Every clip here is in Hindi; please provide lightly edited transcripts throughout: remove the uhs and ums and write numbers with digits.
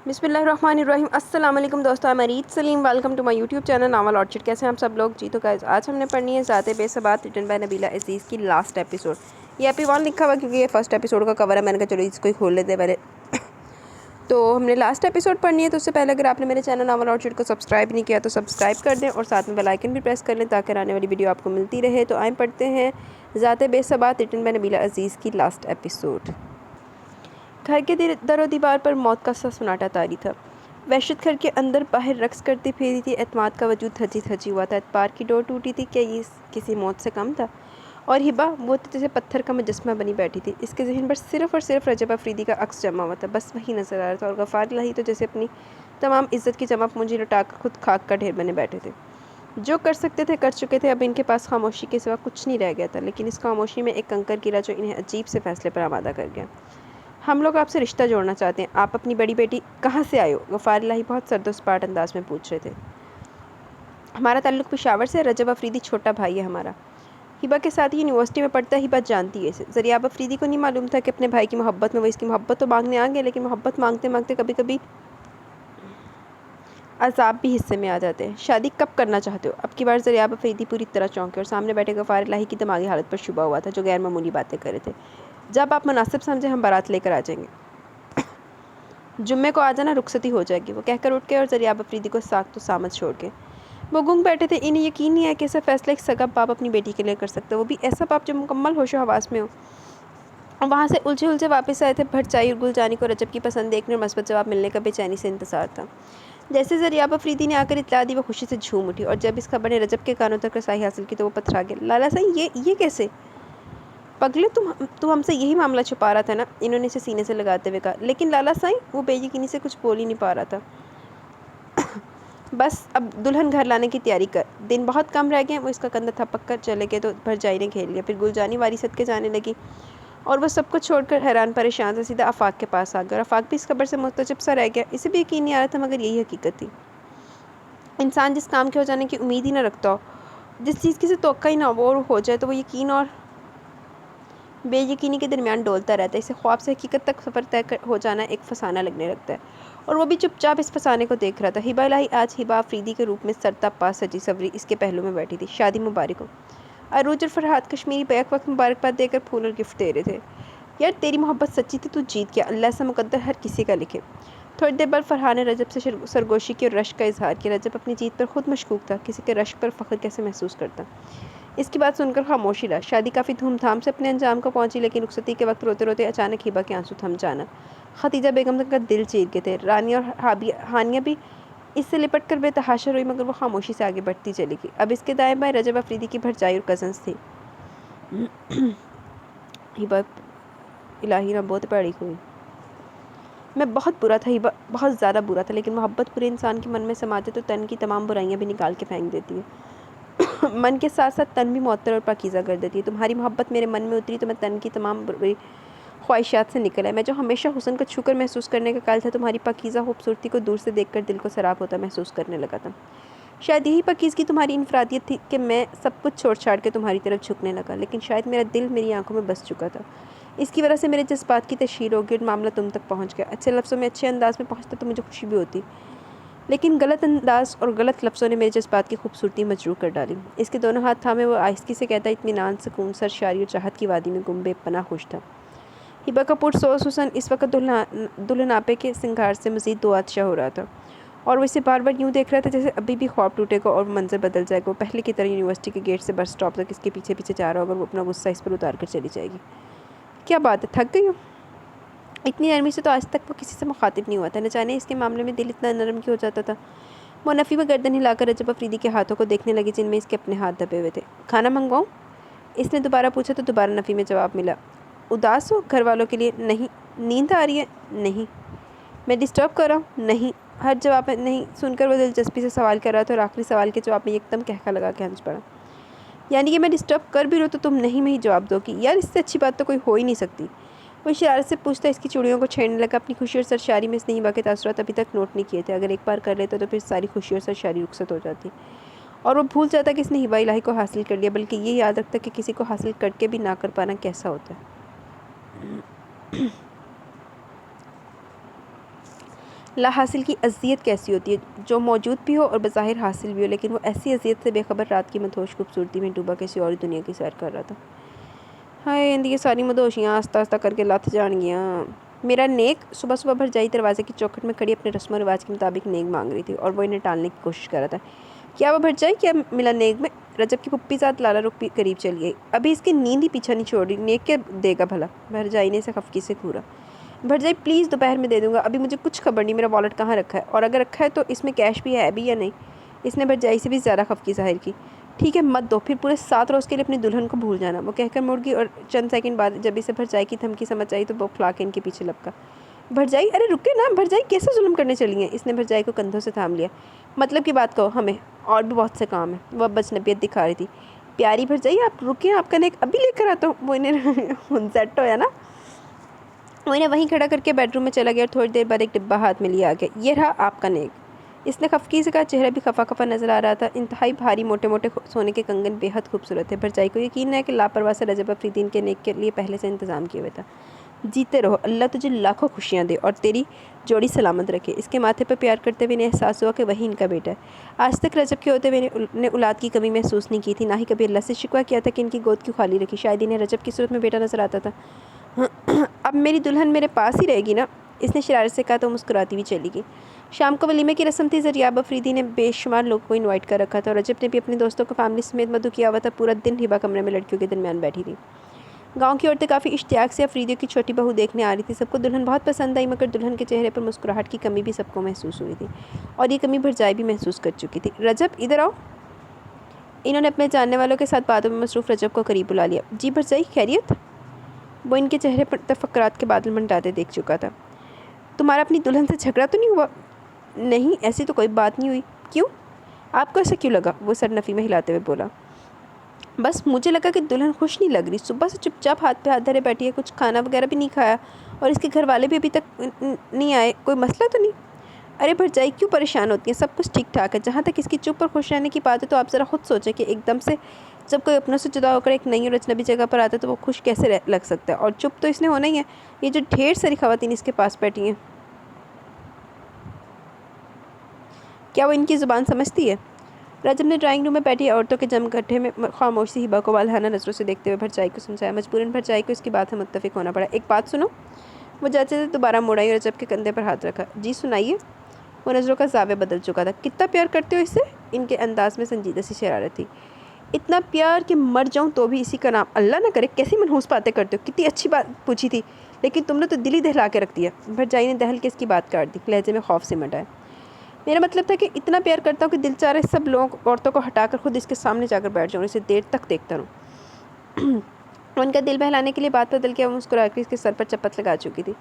बिस्मिल्लाहिर्रहमानिर्रहीम। अस्सलाम वालेकुम दोस्तों, मैं Reet Saleem. Welcome to my YouTube channel Naval Orchid. कैसे हैं आप सब लोग? जी तो गाइस, आज हमने पढ़नी है ज़ाते बेसबात रिटन बाय नबीला अज़ीज़ की लास्ट एपिसोड। ये एपी 1 लिखा हुआ क्योंकि ये फर्स्ट एपिसोड का कवर है। मैंने कहा चलो इसको ही खोल लेते हैं पहले। तो हमने लास्ट एपिसोड पढ़नी है, तो उससे पहले अगर आपने मेरे चैनल नावल ऑर्चिड को सब्सक्राइब नहीं किया तो सब्सक्राइब कर दें और साथ में बेल आइकन भी प्रेस कर लें ताकि आने वाली वीडियो आपको मिलती रहे। तो आए पढ़ते हैं ज़ाते बेसबात रिटन बाय नबीला अज़ीज़ की लास्ट एपिसोड। घर के दरो दीवार पर मौत का सा सन्नाटा तारी था। वहशत घर के अंदर बाहर रक्स करती फिरी थी। एतमाद का वजूद धजी धजी हुआ था। एतबार की डोर टूटी थी। क्या ये किसी मौत से कम था? और हिबा वो तो जैसे पत्थर का मुजस्मा बनी बैठी थी। इसके जहन पर सिर्फ़ और सिर्फ रजब अफरीदी का अक्स जमा हुआ था। बस वही नज़र आ रहा था। और गफ़ार इलाही तो जैसे अपनी तमाम इज़्ज़त की जमा पूंजी लुटाकर खुद खाक का ढेर बने बैठे थे। जो कर सकते थे कर चुके थे। अब इनके पास खामोशी के सिवा कुछ नहीं रह गया था। लेकिन इस खामोशी में एक कंकर गिरा जो इन्हें अजीब से फैसले पर आमादा कर गया। हम लोग आपसे रिश्ता जोड़ना चाहते हैं। आप अपनी बड़ी बेटी कहाँ से आए हो? गफ़ार इलाही बहुत सर्दोसपाट अंदाज में पूछ रहे थे। हमारा ताल्लुक़ पेशावर से। रजब अफरीदी छोटा भाई है हमारा। हिबा के साथ ही यूनिवर्सिटी में पढ़ता है। हिबा जानती है इसे। ज़रियाब अफरीदी को नहीं मालूम था कि अपने भाई की मोहब्बत में वो इसकी मोहब्बत तो मांगने आ गया, लेकिन मोहब्बत मांगते मांगते कभी कभी अजाब भी हिस्से में आ जाते हैं। शादी कब करना चाहते हो? अब की बार ज़रियाब अफरीदी पूरी तरह चौंके और सामने बैठे गफ़ार इलाही की दिमागी हालत पर शुबा हुआ था, जो गैर मामूली बातें कर रहे थे। जब आप मुनासिब समझे हम बारात लेकर आ जाएंगे। जुम्मे को आ जाना, रुखसती हो जाएगी। वो कहकर उठ गए और ज़रियाब अफरीदी को साख तो सामत छोड़ के वो गूंग बैठे थे। इन्हें यकीन नहीं है कि ऐसा फ़ैसला एक सगा बाप अपनी बेटी के लिए कर सकता है, वो भी ऐसा बाप जो मुकम्मल होशो हवास में हो। वहाँ से उलझे उलझे वापस आए थे। भटचाई और गुलजानी को रजब की पसंद देखने और मस्बत जवाब मिलने का बेचैनी से इंतजार था। जैसे ज़रियाब अफरीदी ने आकर इत्तला दी, वो खुशी से झूम उठी और जब इस खबर ने रजब के कानों तक रसाई हासिल की तो वो पथरा गया। लाला सही, ये कैसे? पगले, तुम हमसे यही मामला छुपा रहा था ना? इन्होंने इसे सीने से लगाते हुए कहा। लेकिन लाला साईं, वो बेयकीनी से कुछ बोल ही नहीं पा रहा था। बस अब दुल्हन घर लाने की तैयारी कर, दिन बहुत कम रह गए हैं। वो इसका कंधा थपक कर चले गए तो भरजाई ने घेर लिया। फिर गुलजानी वारी सदके जाने लगी और वह सब कुछ छोड़कर हैरान परेशान से सीधा आफाक के पास आ गया। और आफाक भी इस खबर से मुस्तजब सा रह गया। इसे भी यकीन नहीं आ रहा था, मगर यही हकीकत थी। इंसान जिस काम के हो जाने की उम्मीद ही ना रखता हो, जिस चीज़ की से तोक्का ही ना वो हो जाए, तो वो यकीन और बेयकीनी के दरमियान डोलता रहता है। इसे ख्वाब से हकीकत तक सफ़र तय हो जाना एक फसाना लगने लगता है। और वो भी चुपचाप इस फसाने को देख रहा था। हिबा इलाही आज हिबा अफरीदी के रूप में सरता पास सजी सवरी इसके पहलू में बैठी थी। शादी मुबारक हो। अरूज और फरहाद कश्मीरी बैक वक्त मुबारकबाद देकर फूल और गिफ्ट दे रहे थे। यार तेरी मोहब्बत सच्ची थी, तू जीत गया। अल्लाह से मुकद्दर हर किसी का लिखे। थोड़ी देर बाद फरहान ने रजब से सरगोशी की और रश्क का इजहार किया। रजब अपनी जीत पर खुद मशकूक था। किसी के रश्क पर फ़ख्र कैसे महसूस करता? इसकी बात सुनकर खामोशी रहा। शादी काफ़ी धूमधाम से अपने अंजाम को पहुंची, लेकिन रुखसती के वक्त रोते रोते अचानक हिबा के आंसू थम जाना खतीजा बेगम का दिल चीर गए थे। रानी और हानिया भी इससे लिपट कर बेतहाशा रोई, मगर वो खामोशी से आगे बढ़ती चली गई। अब इसके दाएं बाएं रजब अफरीदी की भरजाई और कज़न्स थी। हिबा इलाही ना बहुत पैड़ी हुई। मैं बहुत बुरा था हिबा, बहुत ज़्यादा बुरा था, लेकिन मोहब्बत पूरे इंसान के मन में समाते तो तन की तमाम बुराइयां भी निकाल के फेंक देती है। मन के साथ साथ तन भी मुअत्तर और पाकीज़ा कर देती है। तुम्हारी मोहब्बत मेरे मन में उतरी तो मैं तन की तमाम बुरी ख्वाहिशात से निकल आया। मैं जो हमेशा हुस्न का छूकर महसूस करने का कायल था, तुम्हारी पाकीज़ा खूबसूरती को दूर से देखकर दिल को सराब होता महसूस करने लगा था। शायद यही पाकीज़गी तुम्हारी इनफरादियत थी कि मैं सब कुछ छोड़ छाड़ के तुम्हारी तरफ झुकने लगा। लेकिन शायद मेरा दिल मेरी आंखों में बस चुका था। इसकी वजह से मेरे जज्बात की तशहीर होगी और मामला तुम तक पहुँच गया। अच्छे लफ्ज़ों में अच्छे अंदाज में पहुँचता तो मुझे खुशी भी होती, लेकिन गलत अंदाज और गलत लफ्ज़ों ने मेरे जज्बात की खूबसूरती मजरूह कर डाली। इसके दोनों हाथ थामे वो आहिस्ती से कहता, इत्मीनान, सुकून, सरशारी और चाहत की वादी में गुम बेपनाह खुश था। हिबा का पुरसोस हुस्न इस वक्त दुल्हनापे के सिंगार से मज़ीद दो आतशा हो रहा था और वो इसे बार बार यूँ देख रहा था जैसे अभी भी ख्वाब टूटेगा और मंजर बदल जाएगा। वो पहले की तरह यूनिवर्सिटी के गेट से बस स्टॉप तक इसके पीछे पीछे जा रहा होगा और वो अपना गुस्सा इस पर उतार कर चली जाएगी। क्या बात है, थक गई हो? इतनी नरमी से तो आज तक वो किसी से मुखातिब नहीं हुआ था। न जाने इसके मामले में दिल इतना नरम क्यों हो जाता था। वो नफ़ी में गर्दन हिलाकर रजब अफरीदी के हाथों को देखने लगी, जिनमें इसके अपने हाथ दबे हुए थे। खाना मंगवाऊँ? इसने दोबारा पूछा तो दोबारा नफ़ी में जवाब मिला। उदास हो घर वालों के लिए? नहीं। नींद आ रही है? नहीं। मैं डिस्टर्ब कर रहा हूँ? नहीं। हर जवाब में नहीं सुनकर वो दिलचस्पी से सवाल कर रहा था और आखिरी सवाल के जवाब में एकदम कहका लगा के हंस पड़ा। यानी कि मैं डिस्टर्ब कर भी रहा तो तुम नहीं में ही जवाब दो कि यार इससे अच्छी बात तो कोई हो ही नहीं सकती। वो इशारे से पूछता इसकी चूड़ियों को छेड़ने लगा। अपनी खुशी और सरशारी में इसने हिबा के तासुरात अभी तक नोट नहीं किए थे। अगर एक बार कर लेता तो फिर सारी खुशी और सरशारी रुखसत हो जाती और वो भूल जाता कि इसने हिबा इलाही को हासिल कर लिया, बल्कि ये याद रखता कि किसी को हासिल करके भी ना कर पाना कैसा होता है। ला हासिल की अज़ियत कैसी होती है, जो मौजूद भी हो और बज़ाहिर हासिल भी हो, लेकिन वो ऐसी अज़ियत से बेखबर रात की मदहोश खूबसूरती में डूबा किसी और दुनिया की सैर कर रहा था। हाय इंदी सारी मदहोशियाँ आस्ता आस्ता करके लथ जानियाँ। मेरा नेक सुबह सुबह भरजाई दरवाजे की चौखट में खड़ी अपने रस्म व रिवाज के मुताबिक नेक मांग रही थी और वो इन्हें टालने की कोशिश कर रहा था। क्या वो भरजाई, क्या मिला नेक में? रजब की पुप्पी साथ लाला रुख करीब चली गई। अभी इसकी नींद ही पीछा नहीं छोड़ रही, नेक क्या देगा भला? भरजाई ने इसे खफकी से घूरा। भरजाई प्लीज़ दोपहर में दे दूंगा, अभी मुझे कुछ खबर नहीं मेरा वॉलेट कहाँ रखा है, और अगर रखा है तो इसमें कैश भी है भी या नहीं। इसने भरजाई से भी ज़्यादा खफकी ज़ाहिर की। ठीक है मत दो, फिर पूरे 7 रोज़ के लिए अपनी दुल्हन को भूल जाना। वो कहकर मुड़ गई और चंद सेकंड बाद जब इसे भरजाई की धमकी समझ आई तो वो खिला के इनके पीछे लपका। भरजाई अरे रुके ना, भरजाई कैसे जुल्म करने चली हैं? इसने भरजाई को कंधों से थाम लिया। मतलब की बात कहो, हमें और भी बहुत से काम है। वह बचनबियत दिखा रही थी। प्यारी भरजाई आप रुके, आपका नेक अभी लेकर आता हूँ। वो इन्हें सेट होया ना, वो इन्हें वहीं खड़ा करके बेडरूम में चला गया और थोड़ी देर बाद एक डिब्बा हाथ में लिया आ गया। ये रहा आपका नेक। इसने खफकी से कहा, चेहरा भी खफा खफा नजर आ रहा था। इंतहाई भारी मोटे मोटे सोने के कंगन बेहद खूबसूरत थे। भरजाई को यकीन है कि लापरवाह से रजब अफरीदीन के नेक के लिए पहले से इंतजाम किए हुए था। जीते रहो, अल्लाह तुझे लाखों खुशियाँ दे और तेरी जोड़ी सलामत रखे। इसके माथे पर प्यार करते हुए इन्हें एहसास हुआ कि वही इनका बेटा है। आज तक रजब के होते हुए ने औलाद की कमी महसूस नहीं की थी, ना ही कभी अल्लाह से शिकवा किया था कि इनकी गोद क्यों खाली रखी। शायद इन्हें रजब की सूरत में बेटा नजर आता था। अब मेरी दुल्हन मेरे पास ही रहेगी ना, इसने शरारत से कहा तो मुस्कुराती हुई चली गई। शाम को वलीमे की रस्म थी। ज़रियाब अफरीदी ने बेशुमार लोगों को इनवाइट कर रखा था और रजब ने भी अपने दोस्तों को फैमिली समेत मधु किया हुआ था। पूरा दिन हिबा कमरे में लड़कियों के दरमियान बैठी थी। गांव की औरतें काफ़ी इश्तियाक से अफरीदियों की छोटी बहू देखने आ रही थी। सबको दुल्हन बहुत पसंद आई, मगर दुल्हन के चेहरे पर मुस्कुराहट की कमी भी सबको महसूस हुई थी और ये कमी भरजाई भी महसूस कर चुकी थी। रजब इधर आओ। इन्होंने अपने जानने वालों के साथ बातों में मसरूफ़ रजब को करीब बुला लिया। जी भरजाई खैरियत? वो इनके चेहरे पर तफक्कुरात के बादल मंडाते देख चुका था। तुम्हारा अपनी दुल्हन से झगड़ा तो नहीं हुआ? नहीं ऐसी तो कोई बात नहीं हुई। क्यों? आपको ऐसा क्यों लगा? वो सरनफी में हिलाते हुए बोला। बस मुझे लगा कि दुल्हन खुश नहीं लग रही, सुबह से चुपचाप हाथ पे हाथ धरे बैठी है, कुछ खाना वगैरह भी नहीं खाया और इसके घर वाले भी अभी तक नहीं आए। कोई मसला तो नहीं? अरे भरजाई क्यों परेशान होती है, सब कुछ ठीक ठाक है। जहाँ तक इसकी चुप और खुश रहने की बात है तो आप ज़रा खुद सोचें कि एकदम से जब कोई अपनों से जुदा होकर एक नई और अजनबी जगह पर आता है तो वो खुश कैसे लग सकता है। और चुप तो इसने होना ही है। ये जो ढेर सारी ख़वातीन इसके पास बैठी हैं, क्या वो इनकी ज़ुबान समझती है? रजब ने ड्राइंग रूम में बैठी औरतों के जमघटे में खामोशी हिबा को वालहाना नज़रों से देखते हुए भरजाई को समझाया। मजबूरन भरजाई को इसकी बात से मुत्तफिक होना पड़ा। एक बात सुनो। वो जाते थे दोबारा मुड़ आई और रजब के कंधे पर हाथ रखा। जी सुनाइए। वो नज़रों का जावे बदल चुका था। कितना प्यार करते हो इससे? इनके अंदाज में संजीदा सी शरारत थी। इतना प्यार कि मर जाऊँ तो भी इसी का नाम अल्लाह ना करे। कैसी मनहूस बातें करते हो। कितनी अच्छी बात पूछी थी, लेकिन तुमने तो दिल ही दहला के रख दिया। भरजाई ने दहल के इसकी बात काट दी। लहजे में खौफ सिमट आया। मेरा मतलब था कि इतना प्यार करता हूँ कि दिल चाह रहे सब लोगों औरतों को हटाकर खुद इसके सामने जाकर बैठ जाऊँ, इसे देर तक देखता रहूँ। उनका दिल बहलाने के लिए बात बदल के वो मुस्कुरा कर इसके सर पर चपत लगा चुकी थी।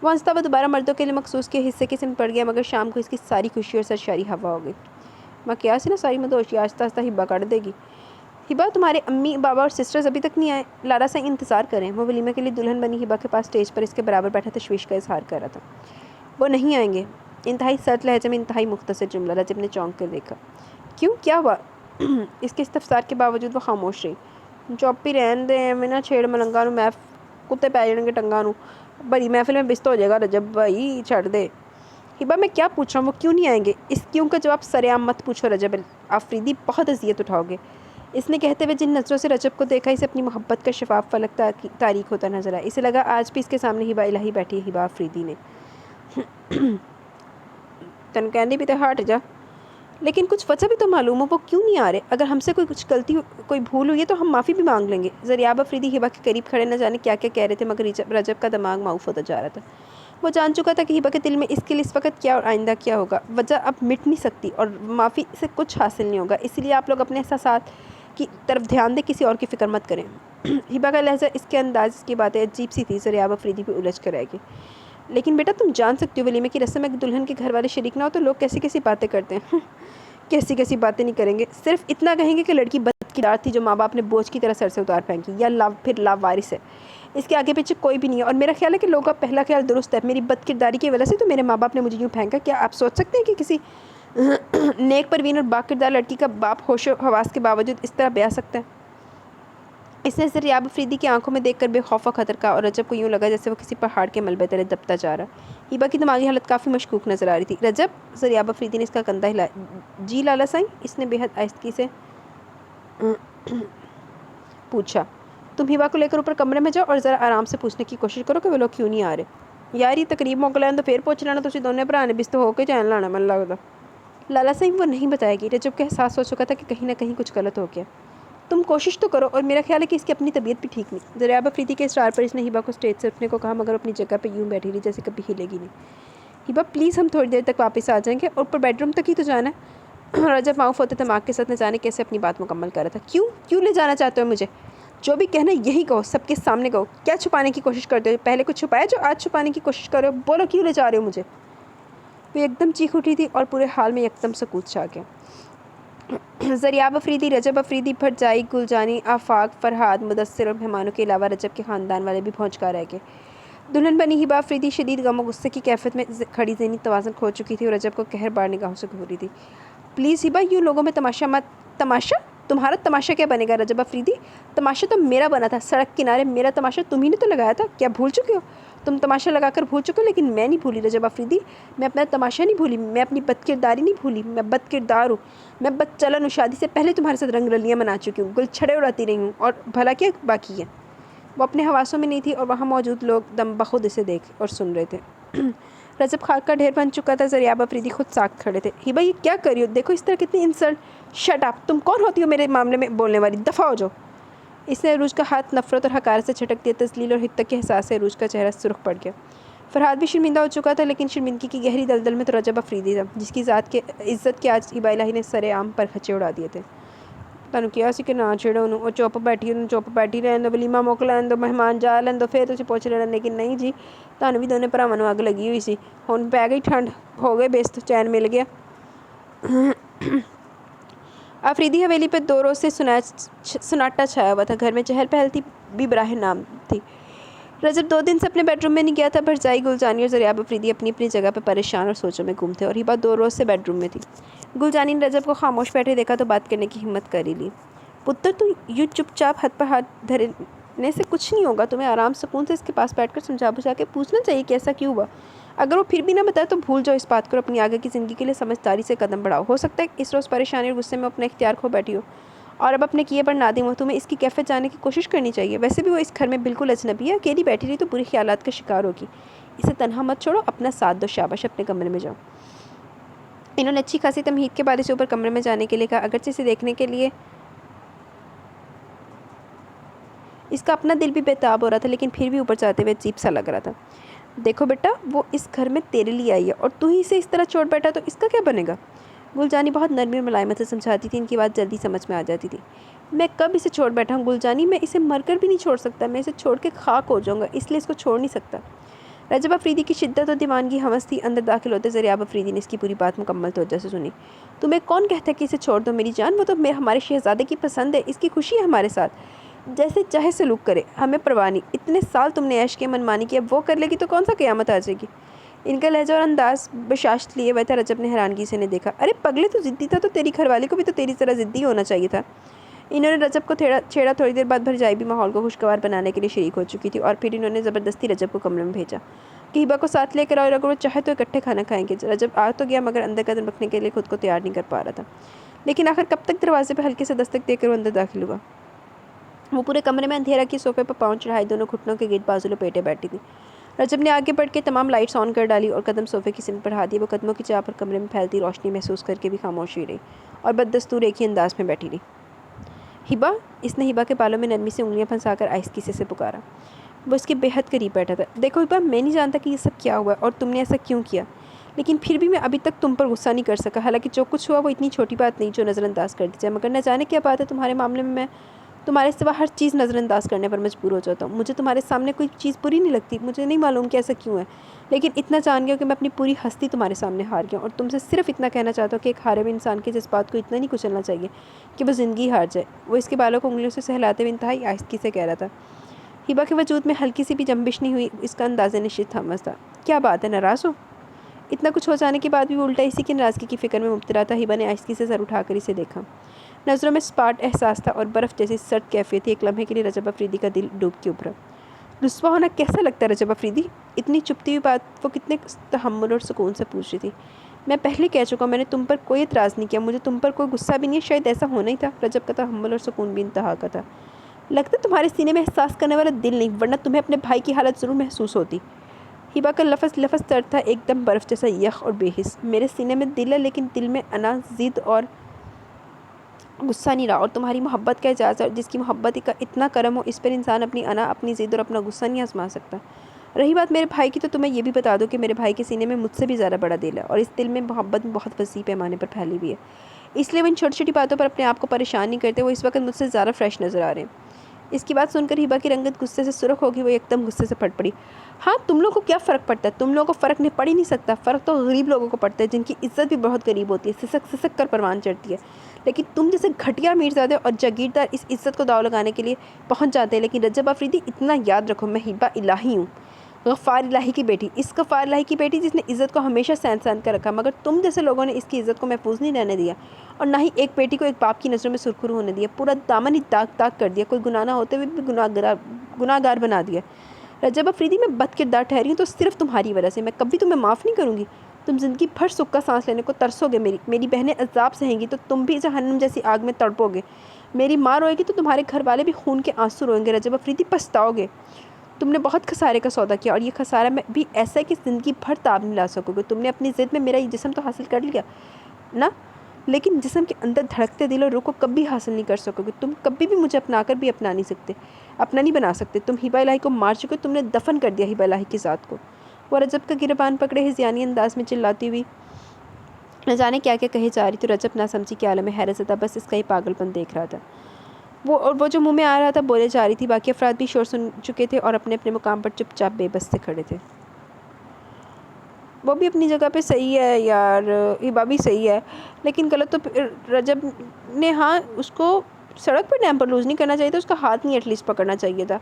वो हंसता हुआ दोबारा मर्दों के लिए मखसूस के हिस्से की सिम पड़ गया, मगर शाम को इसकी सारी खुशी और सरशारी हवा हो गई। माँ क्या सी ना सारी मदोशी आस्ता आस्ता हिब्बा काट देगी। हिबा तुम्हारे अम्मी बाबा और सिस्टर्स अभी तक नहीं आए, लारा से इंतज़ार करें। वो वलीमे के लिए दुल्हन बनी हिबा के पास स्टेज पर इसके बराबर बैठा तशवीश का इजहार कर रहा था। वो नहीं आएंगे। इंतहाई सर्द लहजे में इंतहाई मुख्तसर जुमला। रजब ने चौंक कर देखा। क्यों, क्या हुआ? इसके इस्तफसार के बावजूद वो खामोश रही। चुप ही रहन दे, मैं ना छेड़ मलंगा मैं कुत्ते पै जाएंगे टंगा बड़ी महफिल में बिस्त हो जाएगा। रजब भाई छड़ दे। हिबा मैं क्या पूछ रहा हूँ, वो क्यों नहीं आएंगे? इस क्यों का जवाब सरेआम मत पूछो रजब, आफरीदी बहुत अजियत उठाओगे। इसने कहते हुए जिन नज़रों से रजब को देखा, इसे अपनी मोहब्बत का शफाफ फलक तारीख होता नजर आया। इसे लगा आज भी इसके सामने हिबा इलाही बैठी है। हिबा आफरीदी ने तन कहनी भी तो हट जा, लेकिन कुछ वजह भी तो मालूम हो, वो क्यों नहीं आ रहे? अगर हमसे कोई कुछ गलती कोई भूल हुई है तो हम माफ़ी भी मांग लेंगे। ज़रियाब अफरीदी हिबा के करीब खड़े न जाने क्या क्या कह रहे थे, मगर रजब का दिमाग माऊफ होता जा रहा था। वो जान चुका था कि हिबा के दिल में इसके लिए इस वक्त क्या और आइंदा क्या होगा। वजह अब मिट नहीं सकती और माफ़ी से कुछ हासिल नहीं होगा। इसलिए आप लोग अपने एहसासात की तरफ ध्यान दें, किसी और की फ़िक्र मत करें। हिबा का लहजा, इसके अंदाज की बातें अजीब सी थी। ज़रियाब अफरीदी भी उलझ कर आएगी। लेकिन बेटा तुम जान सकती हो वलीमे की रस्म में दुल्हन के घर वाले शरीक ना हो तो लोग कैसी कैसी बातें करते हैं। कैसी कैसी बातें नहीं करेंगे, सिर्फ इतना कहेंगे कि लड़की बदकिरदार थी जो माँ बाप ने बोझ की तरह सर से उतार फेंकी, या फिर लावारिस है। इसके आगे पीछे कोई भी नहीं है। और मेरा ख्याल है कि लोगों का पहला ख्याल दुरुस्त है। मेरी बदकिरदारी की वजह से तो मेरे माँ बाप ने मुझे यूँ फेंका। क्या आप सोच सकते हैं कि किसी नेक परवीन और बाकिरदार लड़की का बाप होशो हवास के बावजूद इस तरह ब्याह सकता है? इसने ज़रियाब अफरीदी की आंखों में देखकर बेखौफ खतर का और रजब को यूँ लगा जैसे वो किसी पहाड़ के मलबे तले दबता जा रहा। हिबा की दिमागी हालत काफ़ी मशकूक नज़र आ रही थी। रजब, ज़रियाब अफरीदी ने इसका कंधा हिलाया। जी लाला साईं, इसने बेहद आहिस्तगी से पूछा। तुम हिबा को लेकर ऊपर कमरे में जाओ और ज़रा आराम से पूछने की कोशिश करो कि वो लोग क्यों नहीं आ रहे। यार ये तकरीब मुक लैन तो फिर पूछ लेना, तुम दोनों भरा ने बिस्त होकर चैन लाना मन लगता। लाला साईं वो नहीं बताएगी। रजब का एहसास हो चुका था कि कहीं ना कहीं कुछ गलत हो गया। तुम कोशिश तो करो, और मेरा ख्याल है कि इसकी अपनी तबीयत भी ठीक नहीं। ज़रियाब अफरीदी के इसरार पर इसने हिबा को स्टेज से उठने को कहा, मगर अपनी जगह पर यूँ बैठी रही जैसे कभी हिलेगी नहीं। हिबा प्लीज़, हम थोड़ी देर तक वापस आ जाएंगे और ऊपर बेडरूम तक ही तो जाना है। रजब माऊफ होते दिमाग के साथ न जाने कैसे अपनी बात मुकम्मल कर रहा था। क्यों ले जाना चाहते हो मुझे? जो भी कहना यही कहो, सबके सामने कहो। क्या छुपाने की कोशिश करते हो? पहले कुछ छुपाया जो आज छुपाने की कोशिश कर रहे हो? बोलो क्यों ले जा रहे हो मुझे? वो एकदम चीख उठी थी और पूरे हाल में एकदम सकूत छा गया। ज़रियाब अफरीदी, रजब अफरीदी, भटजाई, गुलजानी, आफाक, फरहाद, मुदस्सिर और मेहमानों के अलावा रजब के ख़ानदान वाले भी पहुँच कर रह गए। दुल्हन बनी हिबा अफरीदी शदीद गम और गुस्से की कैफियत में खड़ी ज़हनी तवाज़ुन खो चुकी थी और रजब को कहर बार निगाहों से घूर रही थी। प्लीज़ हिबा, यूँ लोगों में तमाशा मत। तमाशा? तुम्हारा तमाशा क्या बनेगा रजब अफरीदी? तमाशा तो मेरा बना था, सड़क किनारे मेरा तमाशा तुम्ही ने तो लगाया था। क्या भूल चुके हो? तुम तमाशा लगाकर भूल चुके हो, लेकिन मैं नहीं भूली रजब अफरीदी। मैं अपना तमाशा नहीं भूली, मैं अपनी बदकिरदारी नहीं भूली। मैं बदकिरदार हूँ, मैं बदचलन हूँ। शादी से पहले तुम्हारे साथ रंग रलियाँ मना चुकी हूँ, गुलछड़े उड़ाती रही हूँ, और भला क्या बाकी है? वो अपने हवासों में नहीं थी और वहाँ मौजूद लोग दम बखुद इसे देख और सुन रहे थे। रजब खाक का ढेर बन चुका था। ज़रियाब अफरीदी खुद साख खड़े थे। हिबा ये क्या करी हो? देखो इस तरह कितनी इंसल्ट। शट अप, तुम कौन होती हो मेरे मामले में बोलने वाली? दफ़ा हो जाओ। इसने अरूज का हाथ नफरत और हकारत से झटक दिया। तस्लील और हित्तक के एहसास से अरूज का चेहरा सुर्ख पड़ गया। फरहाद भी शर्मिंदा हो चुका था, लेकिन शर्मिंदगी की गहरी दलदल में तो रजब अफरीदी था, जिसकी ज़ात के इज़्ज़त के आज हिबा इलाही ने सरेआम पर खच्चे उड़ा दिए थे। तुम किया सी कि ना छेड़ो उन्होंने, वो चुप बैठी, उन्होंने चुप बैठी रहने दो, वलीमा मुक लैन दो, मेहमान जा लैन दो, फिर तुम पूछ लेना। लेकिन नहीं जी, तुहानू भी दोनों भरावां नूं अग लगी हुई सी। हुण पै गई ठंड, हो गए बेस्त, चैन मिल गया। अफरीदी हवेली पर 2 रोज़ से सन्नाटा छाया हुआ था। घर में चहल पहल थी भी बराह नाम थी। रजब 2 दिन से अपने बेडरूम में नहीं गया था। भरजाई, गुलजानी और ज़रियाब अफरीदी अपनी अपनी जगह पर परेशान और सोचों में गुम थे, और हिबा 2 रोज़ से बेडरूम में थी। गुलजानी ने रजब को खामोश बैठे देखा तो बात करने की हिम्मत कर ही ली। पुत्र, तू यूँ चुपचाप हाथ पर हाथ धरने से कुछ नहीं होगा। तुम्हें आराम सुकून से इसके पास बैठकर समझा बुझा के पूछना चाहिए कि ऐसा क्यों हुआ। अगर वो फिर भी ना बताए तो भूल जाओ इस बात को, अपनी आगे की ज़िंदगी के लिए समझदारी से कदम बढ़ाओ। हो सकता है इस रोज़ परेशानी और गुस्से में अपना इख्तियार खो बैठी हो और अब अपने किए पर नादिम हो। तुम्हें इसकी कैफियत जानने की कोशिश करनी चाहिए। वैसे भी वो इस घर में बिल्कुल अजनबी है, अकेली बैठी रही तो बुरे ख्यालात का शिकार होगी। इसे तनहा मत छोड़ो, अपना साथ दो। शाबाश, अपने कमरे में जाओ। इन्होंने अच्छी खासी तमहीद के बाद इसे ऊपर कमरे में जाने के लिए कहा। अगरचे इसे देखने के लिए इसका अपना दिल भी बेताब हो रहा था, लेकिन फिर भी ऊपर जाते हुए अजीब सा लग रहा था। देखो बेटा, वो इस घर में तेरे लिए आई है और तू ही इसे इस तरह छोड़ बैठा तो इसका क्या बनेगा? गुलजानी बहुत नरमी और मुलायमत से समझाती थी। इनकी बात जल्दी समझ में आ जाती थी। मैं कब इसे छोड़ बैठा हूँ गुलजानी? मैं इसे मरकर भी नहीं छोड़ सकता। मैं इसे छोड़ के खाक हो जाऊँगा, इसलिए इसको छोड़ नहीं सकता। रजब अफरीदी की शिद्दत और दीवानगी हवस थी। अंदर दाखिल होते ज़रियाब अफरीदी ने इसकी पूरी बात मुकम्मल तवज्जो से सुनी। तुम्हें कौन कहता है कि इसे छोड़ दो मेरी जान? वो तो हमारे शहज़ादे की पसंद है, इसकी खुशी है हमारे साथ, जैसे चाहे सलूक करे, हमें परवाह नहीं। इतने साल तुमने ऐश की मनमानी की, अब वो कर लेगी तो कौन सा क़यामत आ जाएगी? इनका लहजा और अंदाज बशाश्त लिए हुआ था। रजब ने हैरानगी से ने देखा। अरे पगले, तो ज़िद्दी था तो तेरी घरवाली को भी तो तेरी तरह ज़िद्दी होना चाहिए था। इन्होंने रजब को छेड़ा। थोड़ी देर बाद भरजाई भी माहौल को खुशगवार बनाने के लिए शरीक हो चुकी थी और फिर इन्होंने ज़बरदस्ती रजब को कमरे में भेजा कि हिबा को साथ लेकर आओ, अगर वो चाहे तो इकट्ठे खाना खाएंगे। रजब आ तो गया, मगर अंदर कदम रखने के लिए खुद को तैयार नहीं कर पा रहा था। लेकिन आखिर कब तक दरवाजे पर हल्के से दस्तक देकर वो अंदर दाखिल हुआ। वो पूरे कमरे में अंधेरा की सोफे पर पाँव चढ़ाए दोनों घुटनों के गिर्द बाजू लपेटे बैठी थी। रजब ने आगे बढ़ के तमाम लाइट्स ऑन कर डाली और कदम सोफे की सिमत बढ़ा दी। वो कदमों की चाह पर कमरे में फैलती रोशनी महसूस करके भी खामोश ही रही और बददस्तूर एक ही अंदाज में बैठी रही। हिबा, इसने हिबा के बालों में नरमी से उंगलियां फंसाकर आहिस्ती से पुकारा। वो उसके बेहद करीब बैठा था। देखो हिबा, मैं नहीं जानता कि ये सब क्या हुआ और तुमने ऐसा क्यों किया, लेकिन फिर भी मैं अभी तक तुम पर गुस्सा नहीं कर सका। हालांकि जो कुछ हुआ वो इतनी छोटी बात नहीं जो नज़रअंदाज कर दी जाए, मगर न जाने क्या बात है तुम्हारे मामले में मैं तुम्हारे सिवा हर चीज़ नज़रअंदाज करने पर मजबूर हो जाता हूँ। मुझे तुम्हारे सामने कोई चीज़ बुरी नहीं लगती। मुझे नहीं मालूम कि ऐसा क्यों है, लेकिन इतना जान गया कि मैं अपनी पूरी हस्ती तुम्हारे सामने हार गया और तुमसे सिर्फ इतना कहना चाहता हूँ कि एक हारे हुए इंसान के जज्बात को इतना नहीं कुचलना चाहिए कि वो ज़िंदगी हार जाए। वो इसके बालों को उंगलियों से सहलाते हुए इंतहाई आहिस्ती से कह रहा था। हिबा के वजूद में हल्की सी भी जंबिश नहीं हुई। इसका अंदाज़ा निश्चित था। क्या बात है, नाराज़ हो? इतना कुछ हो जाने के बाद भी वो उल्टा इसी की नाराज़गी की फ़िक्र में मुब्तला था। हिबा ने आहिस्ती से सर उठाकर इसे देखा। नज़रों में स्पाट एहसास था और बर्फ़ जैसी सर्द कैफियत थी। एक लम्हे के लिए रजब अफरीदी का दिल डूब के उभरा। रुस्वा होना कैसा लगता है रजब अफरीदी? इतनी चुपती हुई बात वो कितने तहम्मुल और सुकून से पूछ रही थी। मैं पहले कह चुका हूँ, मैंने तुम पर कोई एतराज़ नहीं किया, मुझे तुम पर कोई गुस्सा भी नहीं है। शायद ऐसा होना ही था। रजब का तहम्मुल और सुकून भी इंतहा का था। लगता तुम्हारे सीने में एहसास करने वाला दिल नहीं, वरना तुम्हें अपने भाई की हालत ज़रूर महसूस होती। हिबा का लफ्ज़ तर था, एकदम बर्फ़ जैसा यख और बेहिस। मेरे सीने में दिल है, लेकिन दिल में अना, ज़िद और गुस्सा नहीं रहा। और तुम्हारी मोहब्बत का एजाज़ है, जिसकी मोहब्बत का इतना करम हो, इस पर इंसान अपनी अना, अपनी ज़िद और अपना गुस्सा नहीं आजमा सकता। रही बात मेरे भाई की, तो तुम्हें ये भी बता दो कि मेरे भाई के सीने में मुझसे भी ज़्यादा बड़ा दिल है, और इस दिल में मोहब्बत बहुत वसी पैमाने पर फैली हुई है। इसलिए वो इन छोटी छोटी बातों पर अपने आप को परेशान नहीं करते। वो इस वक्त मुझसे ज़्यादा फ्रेश नज़र आ रहे हैं। इसकी बात सुनकर हिबा की रंगत गुस्से से सुर्ख होगी। वो एकदम गुस्से से फट पड़ी। हाँ, तुम लोगों को क्या फ़र्क पड़ता है? तुम लोगों को फ़र्क नहीं पड़ ही नहीं सकता। फ़र्क तो गरीब लोगों को पड़ता है, जिनकी इज्जत भी बहुत गरीब होती है, सिसक सिसक कर परवान चढ़ती है। लेकिन तुम जैसे घटिया मीरज़ादे और जागीरदार इस इज्जत को दाव लगाने के लिए पहुँच जाते हैं। लेकिन रजब अफरीदी, इतना याद रखो, मैं हिबा इलाही हूँ, गफ़ार इलाही की बेटी। इस गफ़ार इलाही की बेटी जिसने इज़्ज़त को हमेशा सहन सहन कर रखा, मगर तुम जैसे लोगों ने इसकी इज़्ज़त को महफूज नहीं रहने दिया, और ना ही एक बेटी को एक बाप की नज़रों में सुरखरू होने दिया। पूरा दामन ही दाग दाग कर दिया। कोई गुनाह ना होते हुए भी गुनाहगार बना दिया। रजब अफरीदी, मैं बद किरदार ठहरी हूँ तो सिर्फ तुम्हारी वजह से। मैं कभी तुम्हें माफ़ नहीं करूँगी। तुम ज़िंदगी भर सुख का सांस लेने को तरसोगे। मेरी बहनें अजाब सहेंगी तो तुम भी जहन्नम जैसी आग में तड़पोगे। मेरी माँ रोएगी तो तुम्हारे घर वाले भी खून के आंसू रोएंगे। रजब अफरीदी, पछताओगे। तुमने बहुत खसारे का सौदा किया, और ये खसारा में भी ऐसा है कि ज़िंदगी भर ताब नहीं ला सकोगे। तुमने अपनी ज़िद में मेरा ये जिस्म तो हासिल कर लिया ना, लेकिन जिस्म के अंदर धड़कते दिल और रूह को कभी हासिल नहीं कर सकोगे। तुम कभी भी मुझे अपना कर भी अपना नहीं बना सकते। तुम हिबा इलाही को मार चुके, तुमने दफन कर दिया हिबा इलाही की ज़ात को। वो रजब का गिरबान पकड़े हिज़यानी अंदाज में चिल्लाती हुई न जाने क्या क्या कहे जा रही थी। रजब ना समझी के आलम में हैरत ज़दा बस इसका ही पागलपन देख रहा था। वो जो मुंह में आ रहा था बोले जा रही थी। बाकी अफराद भी शोर सुन चुके थे और अपने अपने मुकाम पर चुपचाप बेबस से खड़े थे। वो भी अपनी जगह पे सही है यार, हिबा भी सही है, लेकिन गलत तो रजब ने। हाँ, उसको सड़क पर टेम्पर लूज़ नहीं करना चाहिए था, उसका हाथ नहीं एटलीस्ट पकड़ना चाहिए था।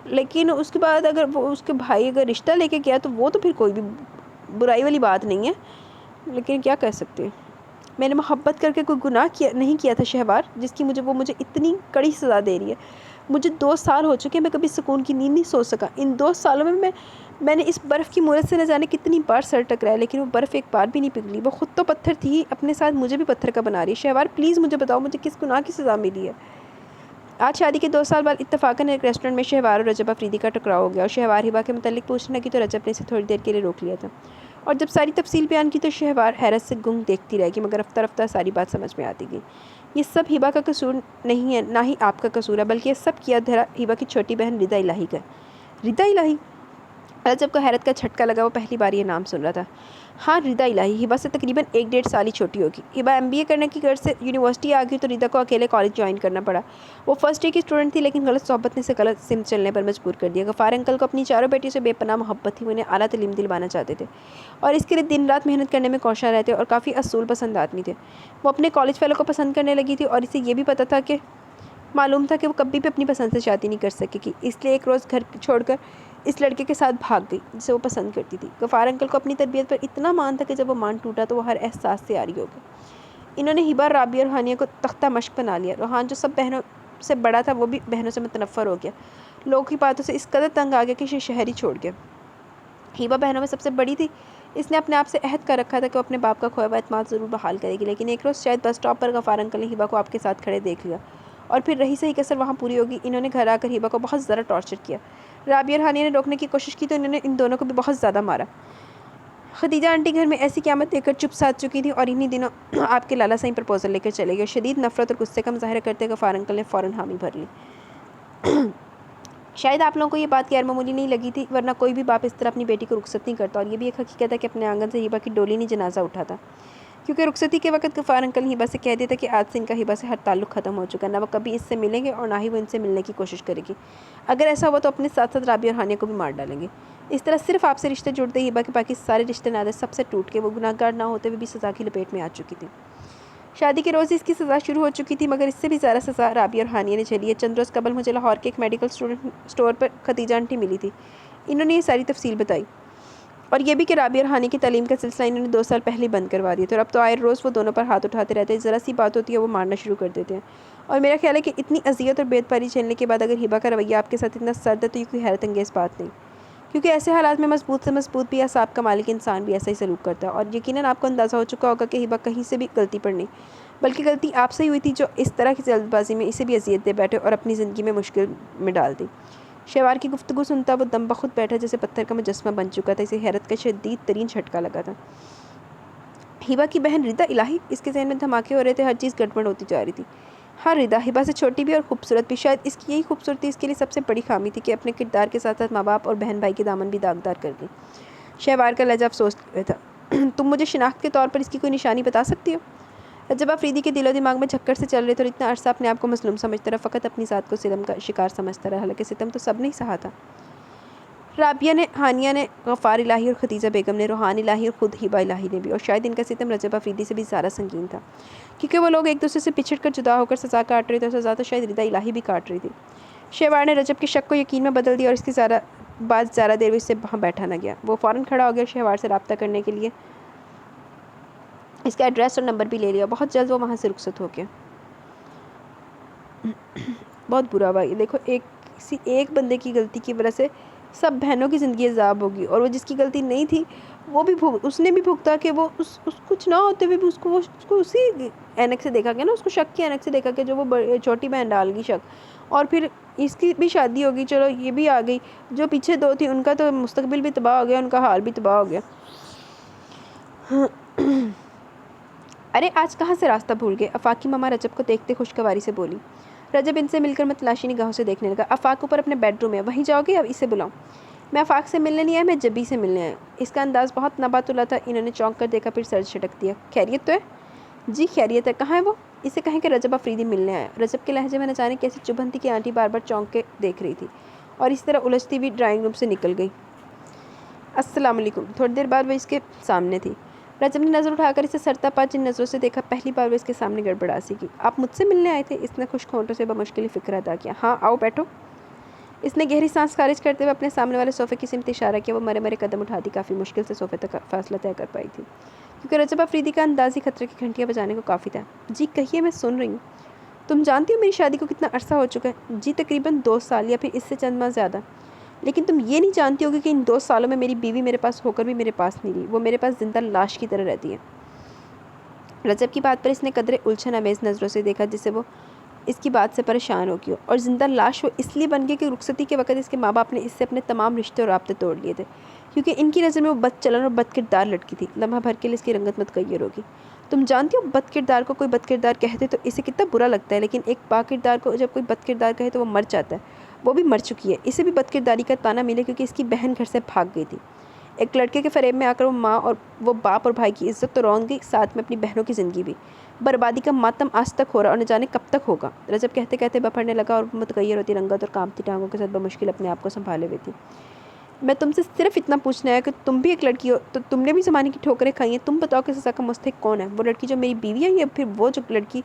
लेकिन उसके बाद अगर वो उसके भाई अगर रिश्ता लेके गया तो वो तो फिर कोई भी बुराई वाली बात नहीं है। लेकिन क्या कह सकते हैं, मैंने मोहब्बत करके कोई गुनाह नहीं किया था शहवार, जिसकी मुझे इतनी कड़ी सज़ा दे रही है। मुझे 2 साल हो चुके हैं, मैं कभी सुकून की नींद नहीं सो सका। इन 2 सालों में मैंने इस बर्फ़ की मूरत से न जाने कितनी बार सर टकराया, लेकिन वो बर्फ़ एक बार भी नहीं पिघली। वो खुद तो पत्थर थी, अपने साथ मुझे भी पत्थर का बना रही है। शहवार प्लीज़ मुझे बताओ, मुझे किस गुनाह की सज़ा मिली है? आज शादी के 2 साल बाद इत्तफाकन एक रेस्टोरेंट में शहवार और रजब अफरीदी का टकराव हो गया, और शहवार हिबा के मुताल्लिक पूछने लगी तो रजब ने इसे थोड़ी देर के लिए रोक लिया था। और जब सारी तफसील बयान की तो शहवार हैरत से गुंग देखती रहेगी, मगर रफ्ता रफ्ता सारी बात समझ में आती गई। ये सब हिबा का कसूर नहीं है, ना ही आपका कसूर है, बल्कि ये सब किया धरा हिबा की छोटी बहन रिदा इलाही का। रिदा इलाही? रजब को हैरत का झटका लगा। वो पहली बार ये नाम सुन रहा था। हाँ, रिदा इलाही हिबा से तकरीबन 1-1.5 साल ही छोटी होगी। हिबा MBA करने की गर्ज से यूनिवर्सिटी आ गई तो रिदा को अकेले कॉलेज ज्वाइन करना पड़ा। वो फर्स्ट ईयर की स्टूडेंट थी, लेकिन गलत सोहबत ने से गलत सिमत चलने पर मजबूर कर दिया। गफ़ार अंकल को अपनी चारों बेटियों से बेपनाह मोहब्बत थी। वो उन्हें आला तालीम दिलवाना चाहते थे, और इसके लिए दिन रात मेहनत करने में कोशा रहते, और काफ़ी असूल पसंद आदमी थे। वो अपने कॉलेज फेलो को पसंद करने लगी थी, और इसे ये भी पता था कि मालूम था कि वो कभी भी अपनी पसंद से शादी नहीं कर सकेगी। इसलिए एक रोज़ घर छोड़कर इस लड़के के साथ भाग गई जिसे वो पसंद करती थी। गफ़ार अंकल को अपनी तरबियत पर इतना मान था कि जब वो मान टूटा तो वो हर एहसास से आरी हो गई। इन्होंने हिबा, राबिया और हानिया को तख्ता मश्क बना लिया। रोहान जो सब बहनों से बड़ा था, वो भी बहनों से मुतनफ़र हो गया। लोगों की बातों से इस कदर तंग आ गया कि शहर ही छोड़ गया। हिबा बहनों में सबसे बड़ी थी। इसने अपने आप से अहद कर रखा था कि वो अपने बाप का खोया हुआ एतमाद ज़रूर बहाल करेगी। लेकिन एक रोज़ शायद बस स्टॉप पर गफ़ार अंकल ने हिबा को आपके साथ खड़े देख लिया, और फिर रही सही कसर वहाँ पूरी होगी। इन्होंने घर आकर हिबा को बहुत ज़्यादा टॉर्चर किया। राबिया और हानिया ने रोकने की कोशिश की तो इन्होंने इन दोनों को भी बहुत ज़्यादा मारा। खदीजा आंटी घर में ऐसी क़यामत देखकर चुप साध चुकी थी, और इन्हीं दिनों आपके लाला साईं प्रपोज़ल लेकर चले गए। शदीद नफ़रत और गुस्से का मुज़ाहिरा करते गफ़ार अंकल ने फ़ौरन हामी भर ली। शायद आप लोगों को ये बात गैर मामूली नहीं लगी थी, वरना कोई भी बाप इस तरह अपनी बेटी को रुखसत नहीं करता। और ये भी एक हकीकत है कि अपने आंगन से हिबा की डोली नहीं जनाजा उठा था, क्योंकि रुखसती के वक्त गफ़ार अंकल ने हिबा से कह दिया था कि आज से इनका हिबा से हर ताल्लुक़ ख़त्म हो चुका है। ना वो कभी इससे मिलेंगे और ना ही वो इनसे मिलने की कोशिश करेगी। अगर ऐसा हुआ तो अपने साथ साथ राबिया और हानिया को भी मार डालेंगे। इस तरह सिर्फ आपसे रिश्ते जुड़ते हिबा के बाकी सारे रिश्ते नाते सबसे टूट के वो गुनाहगार ना होते हुए भी सज़ा की लपेट में आ चुकी थी। शादी के रोज़ इसकी सज़ा शुरू हो चुकी थी, मगर इससे भी ज़्यादा सज़ा राबिया और हानिया ने झेली है। चंद रोज़ कबल मुझे लाहौर के एक मेडिकल स्टोर पर खदीजा आंटी मिली थी। इन्होंने ये सारी तफसील बताई, और ये भी कि राबिया और हानि की तालीम का सिलसिला इन्होंने 2 साल पहले बंद करवा दिया था, और अब तो आए रोज़ वो दोनों पर हाथ उठाते रहते हैं। ज़रा सी बात होती है वो मारना शुरू कर देते हैं। और मेरा ख्याल है कि इतनी अजियत और बेदपारी झेलने के बाद अगर हिबा का रवैया आपके साथ इतना सर्द है तो ये कोई हैरत अंगेज़ बात नहीं, क्योंकि ऐसे हालात में मजबूत से मजबूत भी असाब का मालिक इंसान भी ऐसा ही सलूक करता है। और यकीनन आपको अंदाज़ा हो चुका होगा कि हिबा कहीं से भी गलती पर नहीं, बल्कि गलती आपसे ही हुई थी, जो इस तरह की जल्दबाजी में इसे भी अजियत दे बैठे और अपनी ज़िंदगी में मुश्किल में डाल दी। शहवार की गुफ्तगू सुनता वो दम बखुद बैठा, जैसे पत्थर का मुजस्मा बन चुका था। इसे हैरत का शदीद तरीन झटका लगा था। हिबा की बहन रिदा इलाही, इसके जहन में धमाके हो रहे थे, हर चीज़ गड़बड़ होती जा रही थी। हाँ, रिदा हिबा से छोटी भी और खूबसूरत भी। शायद इसकी यही खूबसूरती इसके लिए सबसे बड़ी खामी थी कि अपने किरदार के साथ साथ माँ बाप और बहन भाई के दामन भी दागदार कर गई। शहवार का लहजा अफसोस था। तुम मुझे शिनाख्त के तौर पर इसकी कोई निशानी बता सकती हो? जब अफरीदी के दिलो दिमाग में झक्कर से चल रहे थे और इतना अरसा अपने आप को मजलूम समझता रहा, फ़कत अपनी ज़ात को सितम का शिकार समझता रहा। हालांकि सितम तो सब नहीं सहा था। राबिया ने, हानिया ने, गफ़ार इलाही और खदीजा बेगम ने, रूहान इलाही और ख़ुद हिबा इलाही ने भी। और शायद इनका सितम रजब अफरीदी से भी ज़्यादा संगीन था, क्योंकि वो लोग एक दूसरे से पिछड़ कर जुदा होकर सज़ा काट रहे थे, और सज़ा तो शायद रिदा इलाही भी काट रही थी। शहवार ने रजब के शक को यकीन में बदल दिया, और इसकी ज़्यादा देर में इससे वहाँ बैठा न गया। वो फ़ौरन खड़ा हो गया शहवार से रब्ता करने के लिए। इसका एड्रेस और नंबर भी ले लिया। बहुत जल्द वो वहाँ से रुखसत हो गया। बहुत बुरा हुआ ये। देखो, किसी एक बंदे की गलती की वजह से सब बहनों की ज़िंदगी अजाब होगी, और वो जिसकी गलती नहीं थी वो भी उसने भी भुगता कि वो उस कुछ ना होते हुए भी उसको उसी ऐनक से देखा गया ना, उसको शक की ऐनक से देखा गया, जो वो छोटी बहन डाल गई शक। और फिर इसकी भी शादी होगी, चलो ये भी आ गई। जो पीछे 2 थी उनका तो मुस्तकबिल भी तबाह हो गया, उनका हाल भी तबाह हो गया। अरे, आज कहाँ से रास्ता भूल गए? अफाक की मम्मा रजब को देखते खुशगवारी से बोली। रजब इनसे मिलकर मतलाशी निगाहों से देखने लगा। अफाक ऊपर अपने बेडरूम है, वहीं जाओगे? अब इसे बुलाऊं? मैं अफाक से मिलने नहीं आया, मैं जबी से मिलने आया। इसका अंदाज़ बहुत नबातुल्ला था। इन्होंने चौंक कर देखा, फिर सर झटक दिया। खैरियत तो है? जी खैरियत है। कहाँ है वो? इसे कहें कि रजब अफरीदी मिलने आया। रजब के लहजे में न जाने कैसी चुभन थी कि आंटी बार बार चौंक के देख रही थी, और इस तरह उलझती हुई ड्राइंग रूम से निकल गई। अस्सलाम वालेकुम। थोड़ी देर बाद वह इसके सामने थी। रजब ने नज़र उठाकर इसे सरतापा जिन नज़रों से देखा। पहली बार वो इसके सामने गड़बड़ासी की। आप मुझसे मिलने आए थे? इसने खुश्क होंठों से बमुश्किल फ़िक्र अदा किया। हाँ, आओ बैठो। इसने गहरी सांस खारिज करते हुए अपने सामने वाले सोफ़े की सिमत इशारा किया। वो मरे मरे कदम उठाती काफ़ी मुश्किल से सोफ़े तक फासला तय कर पाई थी, क्योंकि रजब अफरीदी का अंदाज़ी खतरे की घंटियाँ बजाने को काफ़ी था। जी कहिए, मैं सुन रही हूँ। तुम जानती हो मेरी शादी को कितना अरसा हो चुका है? जी तकरीबन 2 साल, या फिर इससे चंद माह ज़्यादा। लेकिन तुम ये नहीं जानती होगी कि इन 2 सालों में मेरी बीवी मेरे पास होकर भी मेरे पास नहीं रही। वो मेरे पास जिंदा लाश की तरह रहती है। रजब की बात पर इसने कदरे उलझन अमेज़ नज़रों से देखा, जिससे वो इसकी बात से परेशान हो गई। और ज़िंदा लाश वो इसलिए बन गई कि रुखसती के वक्त इसके माँ बाप ने इससे अपने तमाम रिश्ते और राब्ते तोड़ लिए थे, क्योंकि इनकी नज़र में वो बदचलन और बदकिरदार लड़की थी। लम्हा भर के लिए इसकी रंगत मतगैर होगी। तुम जानती हो, बदकिरदार को कोई बदकिरदार कहते तो इसे कितना बुरा लगता है, लेकिन एक बाकिरदार को जब कोई बदकिरदार कहे तो वो मर जाता है। वो भी मर चुकी है। इसे भी बदकिरदारी का ताना मिले, क्योंकि इसकी बहन घर से भाग गई थी। एक लड़के के फरेब में आकर वो माँ और वो बाप और भाई की इज्जत तो रौंद गई, साथ में अपनी बहनों की ज़िंदगी भी। बर्बादी का मातम आज तक हो रहा और न जाने कब तक होगा। रजब कहते कहते बफरने लगा, और मुतगैर होती रंगत और कांपती टांगों के साथ बमुश्किल अपने आप को संभाले हुई थी। मैं तुमसे सिर्फ इतना पूछना है कि तुम भी एक लड़की हो, तो तुमने भी ज़माने की ठोकरें खाई हैं। तुम बताओ कि सज़ा का मुस्तहिक कौन है? वो लड़की जो मेरी बीवी है, या फिर वो जो लड़की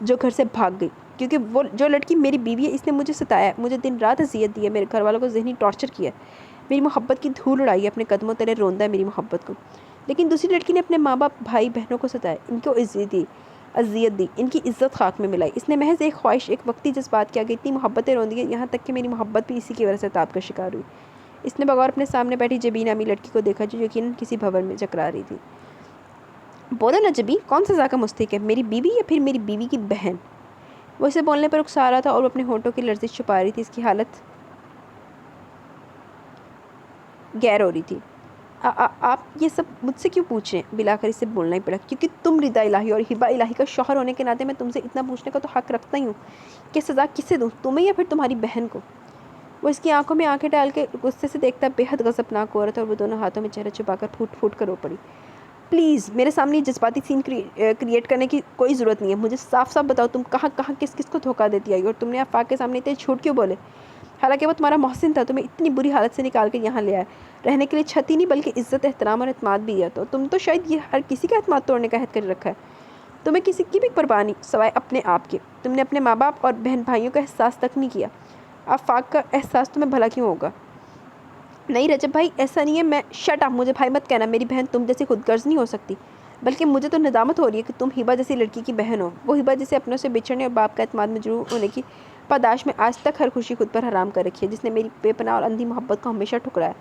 जो घर से भाग गई? क्योंकि वो जो लड़की मेरी बीवी है, इसने मुझे सताया, मुझे दिन रात अजियत दी है, मेरे घर वालों को ज़हनी टॉर्चर किया, मेरी मोहब्बत की धूल उड़ाई है, अपने कदमों तले रोंदा है मेरी मोहब्बत को। लेकिन दूसरी लड़की ने अपने माँ बाप, भाई बहनों को सताया, इनको अजियत दी, इनकी इज्जत खाक में मिलाई। इसने महज एक ख्वाहिश, एक वक्ती जज्बात की आगे इतनी मोहब्बतें रोंदी है, यहाँ तक कि मेरी मोहब्बत भी इसी की वजह से ताब का शिकार हुई। इसने बगौर अपने सामने बैठी जबी नामी लड़की को देखा, जो यकीनन किसी भवन में चकरा रही थी। बोलो ना जबी, कौन सज़ा का मुस्तहिक है, मेरी बीवी या फिर मेरी बीवी की बहन? वो इसे बोलने पर उकसा रहा था और वो अपने होंठों की लर्जिश छुपा रही थी। इसकी हालत गैर हो रही थी। आप ये सब मुझसे क्यों पूछ रहे हैं? बिलाकर इसे बोलना ही पड़ा, क्योंकि तुम रिदा इलाही और हिबा इलाही का शौहर होने के नाते मैं तुमसे इतना पूछने का तो हक़ रखता ही हूँ कि सज़ा किसे दूँ, तुम्हें या फिर तुम्हारी बहन को? वो इसकी आंखों में आंखें डाल के गुस्से से देखता बेहद गज़बनाक हो रहा था, और वो दोनों हाथों में चेहरा छुपाकर फूट फूट कर रो पड़ी। प्लीज़ मेरे सामने जज्बाती सीन क्रिएट करने की कोई ज़रूरत नहीं है। मुझे साफ साफ बताओ, तुम कहाँ कहाँ किस किस को धोखा देती आई, और तुमने आफाक के सामने इतने झूठ क्यों बोले? हालांकि वो तुम्हारा मोहसिन था, तुम्हें इतनी बुरी हालत से निकाल कर यहाँ ले आया, रहने के लिए छत ही नहीं बल्कि इज्जत, एहतराम और एतमाद भी दिया। तो तुम तो शायद ये हर किसी का एतमाद तोड़ने का अहद कर रखा है। तुम्हें किसी की भी परवाह नहीं सवाए अपने आप के। तुमने अपने माँ बाप और बहन भाइयों का एहसास तक नहीं किया। आफाक का एहसास तुम्हें भला क्यों होगा? नहीं रजब भाई, ऐसा नहीं है। मैं शट अप, मुझे भाई मत कहना। मेरी बहन तुम जैसी खुदगर्ज नहीं हो सकती, बल्कि मुझे तो नदामत हो रही है कि तुम हिबा जैसी लड़की की बहन हो। वो हिबा जिसे अपनों से बिछड़ने और बाप का एतमाद मजरूर होने की पादाश में आज तक हर खुशी खुद पर हराम कर रखी है, जिसने मेरी बेपनाह और अंधी मोहब्बत को हमेशा ठुकराया,